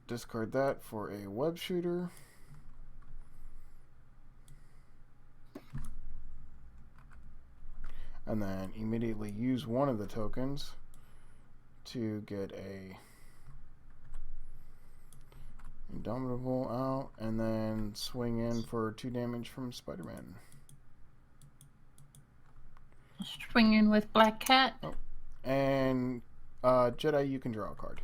discard that for a web shooter. And then immediately use one of the tokens to get a Indomitable out, and then swing in for 2 damage from Spider-Man. Swing in with Black Cat. Oh. And Jedi, you can draw a card.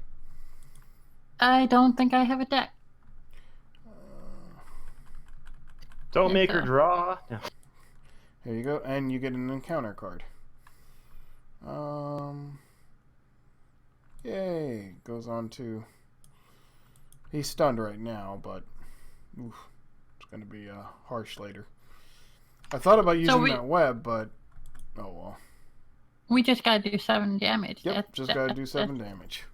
I don't think I have a deck. Don't make her draw. No. Here you go, and you get an encounter card. Yay! Goes on to... He's stunned right now, but oof, it's going to be harsh later. I thought about using that web, but oh well. We just got to do 7 damage. Yep, just got to do 7 damage.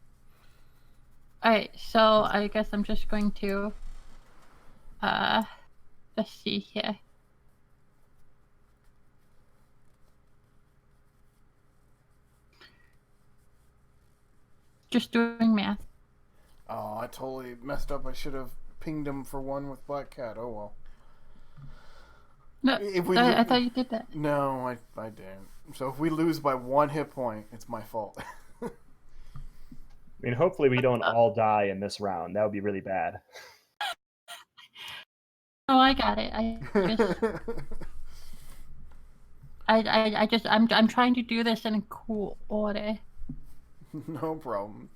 Alright, so I guess I'm just going to... let's see here. Just doing math. Oh, I totally messed up. I should have pinged him for 1 with Black Cat. Oh well. No, I thought you did that. No, I didn't. So if we lose by 1 hit point, it's my fault. I mean, hopefully we don't all die in this round. That would be really bad. Oh, I got it. I'm trying to do this in a cool order. No problem.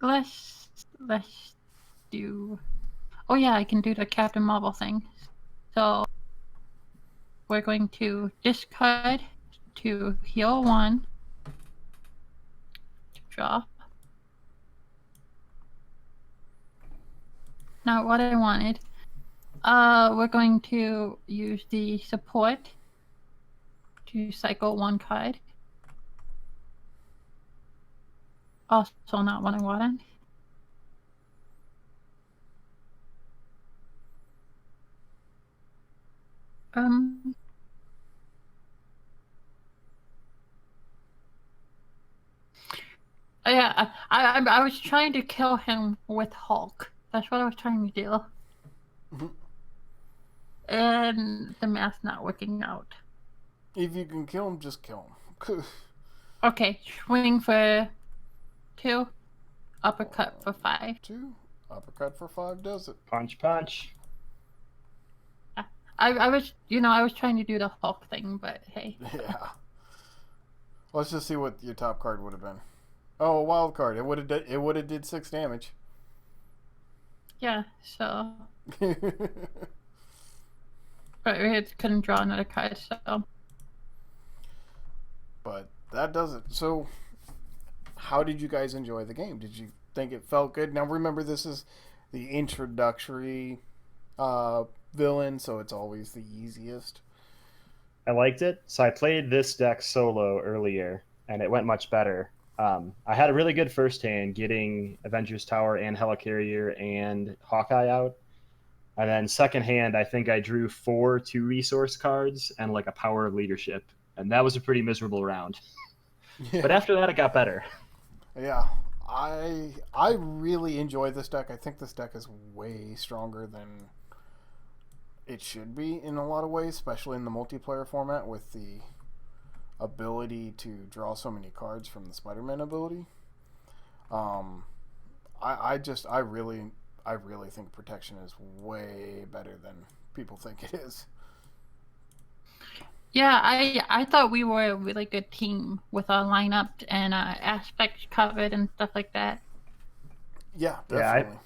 Let's do... Oh yeah, I can do the Captain Marvel thing. So we're going to discard to heal 1. To draw. Not what I wanted. We're going to use the support to cycle 1 card. Also not what I wanted. I was trying to kill him with Hulk. That's what I was trying to do. Mhm. And the math's not working out. If you can kill him, just kill him. Okay, swing for 2, uppercut for 5. 2, uppercut for 5 does it. Punch, punch. I was trying to do the Hulk thing, but hey. Yeah. Let's just see what your top card would have been. Oh, a wild card. It would have did 6 damage. Yeah, so. But it couldn't draw another card, so. But that does it. So, how did you guys enjoy the game? Did you think it felt good? Now, remember, this is the introductory villain, so it's always the easiest. I liked it. So I played this deck solo earlier, and it went much better. I had a really good first hand getting Avengers Tower and Helicarrier and Hawkeye out. And then second hand, I think I drew 4 2-resource cards and like a Power of Leadership. And that was a pretty miserable round. Yeah. But after that, it got better. Yeah. I really enjoy this deck. I think this deck is way stronger than it should be in a lot of ways, especially in the multiplayer format with the ability to draw so many cards from the Spider-Man ability. I really think protection is way better than people think it is. Yeah, I thought we were a really good team with our lineup and aspects covered and stuff like that. Yeah, definitely. Yeah,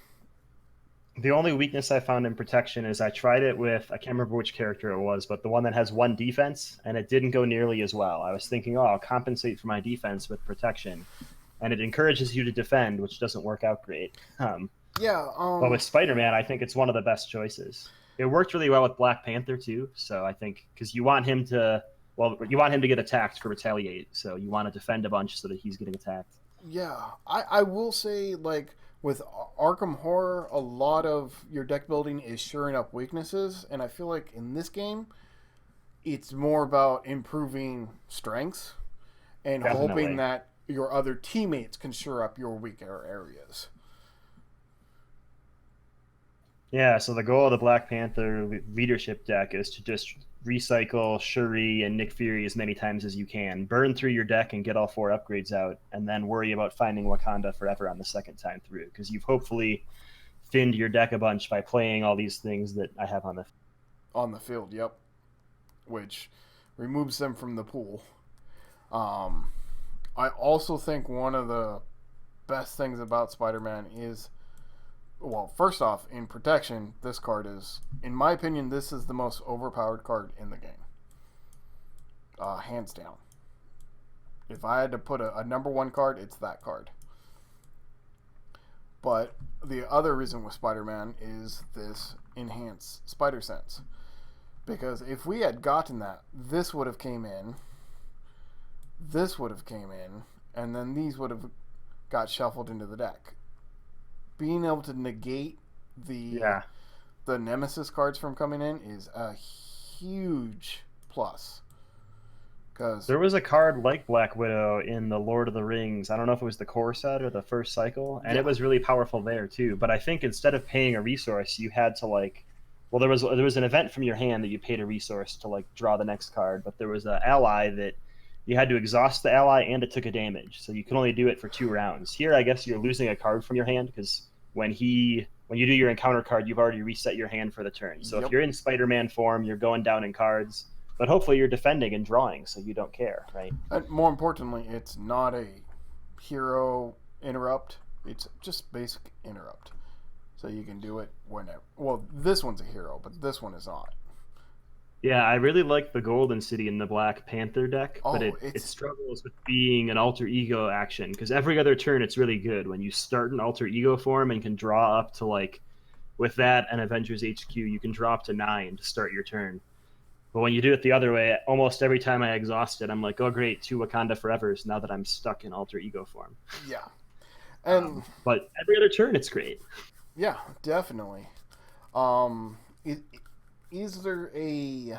the only weakness I found in protection is I tried it with, I can't remember which character it was, but the one that has 1 defense, and it didn't go nearly as well. I was thinking, I'll compensate for my defense with protection. And it encourages you to defend, which doesn't work out great. But with Spider-Man, I think it's one of the best choices. It worked really well with Black Panther, too. So I think, because you want him to get attacked for retaliate. So you want to defend a bunch so that he's getting attacked. Yeah, I will say, like, with Arkham Horror, a lot of your deck building is shoring up weaknesses, and I feel like in this game, it's more about improving strengths and Definitely. hoping that your other teammates can shore up your weaker areas. Yeah, so the goal of the Black Panther leadership deck is to just recycle Shuri and Nick Fury as many times as you can, burn through your deck and get all 4 upgrades out, and then worry about finding Wakanda forever on the second time through, because you've hopefully thinned your deck a bunch by playing all these things that I have on the field. Yep, which removes them from the pool. I also think one of the best things about Spider-Man is, well, first off, in protection, this card is, in my opinion, this is the most overpowered card in the game. Hands down. If I had to put a number 1 card, it's that card. But the other reason with Spider-Man is this enhanced spider sense. Because if we had gotten that, this would have came in, this would have came in, and then these would have got shuffled into the deck. Being able to negate the Nemesis cards from coming in is a huge plus. Because There was a card like Black Widow in the Lord of the Rings. I don't know if it was the core set or the first cycle, and it was really powerful there too. But I think instead of paying a resource, you had to there was an event from your hand that you paid a resource to draw the next card. But there was an ally that you had to exhaust the ally and it took a damage, so you can only do it for 2 rounds. Here, I guess you're losing a card from your hand because when you do your encounter card, you've already reset your hand for the turn. So if you're in Spider-Man form, you're going down in cards, but hopefully you're defending and drawing, so you don't care, right? And more importantly, it's not a hero interrupt. It's just basic interrupt. So you can do it whenever. Well, this one's a hero, but this one is not. Yeah, I really like the Golden City in the Black Panther deck, but it it's- struggles with being an alter ego action, because every other turn it's really good. When you start an alter ego form and can draw up to, with that and Avengers HQ, you can draw up to 9 to start your turn. But when you do it the other way, almost every time I exhaust it, I'm like, oh great, 2 Wakanda Forevers now that I'm stuck in alter ego form. Yeah. And but every other turn it's great. yeah, definitely. Is there a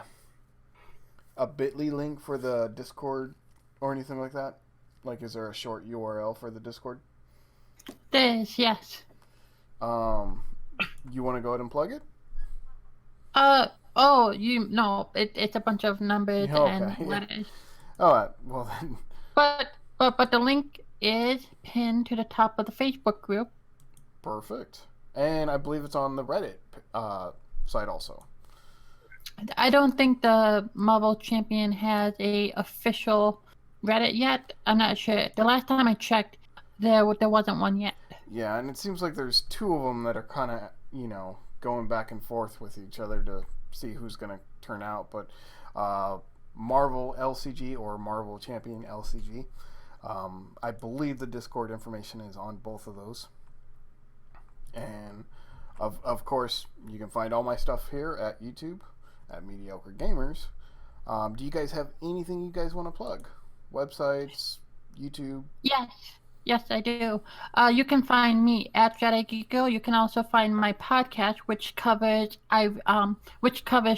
bit.ly link for the Discord or anything like that? Like, is there a short URL for the Discord? This, yes. You want to go ahead and plug it? Oh, it's a bunch of numbers Yeah, okay, and yeah. letters. All right. Well then, But the link is pinned to the top of the Facebook group. perfect. And I believe it's on the Reddit site also. I don't think the Marvel Champion has a official Reddit yet. I'm not sure. The last time I checked, there wasn't one yet. Yeah, and it seems like there's two of them that are kind of, going back and forth with each other to see who's going to turn out. But Marvel LCG or Marvel Champion LCG, I believe the Discord information is on both of those. And of course, you can find all my stuff here at YouTube at Mediocre Gamers. Do you guys have anything you guys want to plug? Websites, YouTube? Yes, I do. You can find me at JediGeekGirl. You can also find my podcast, which covers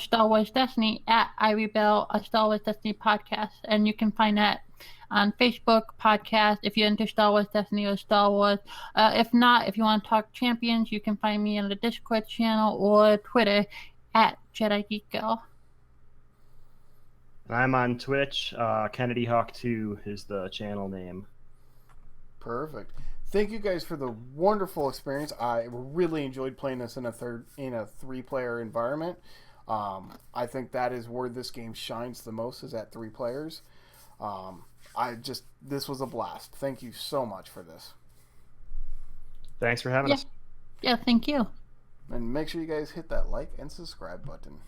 Star Wars Destiny at I Rebel, a Star Wars Destiny podcast, and you can find that on Facebook podcast if you're into Star Wars Destiny or Star Wars. If not, if you want to talk champions, you can find me on the Discord channel or Twitter at JediGeekGirl. I'm on Twitch. KennedyHawk 2 is the channel name. Perfect. Thank you guys for the wonderful experience. I really enjoyed playing this in a 3-player environment. I think that is where this game shines the most, is at 3 players. This was a blast. Thank you so much for this. Thanks for having us. Yeah, thank you. And make sure you guys hit that like and subscribe button.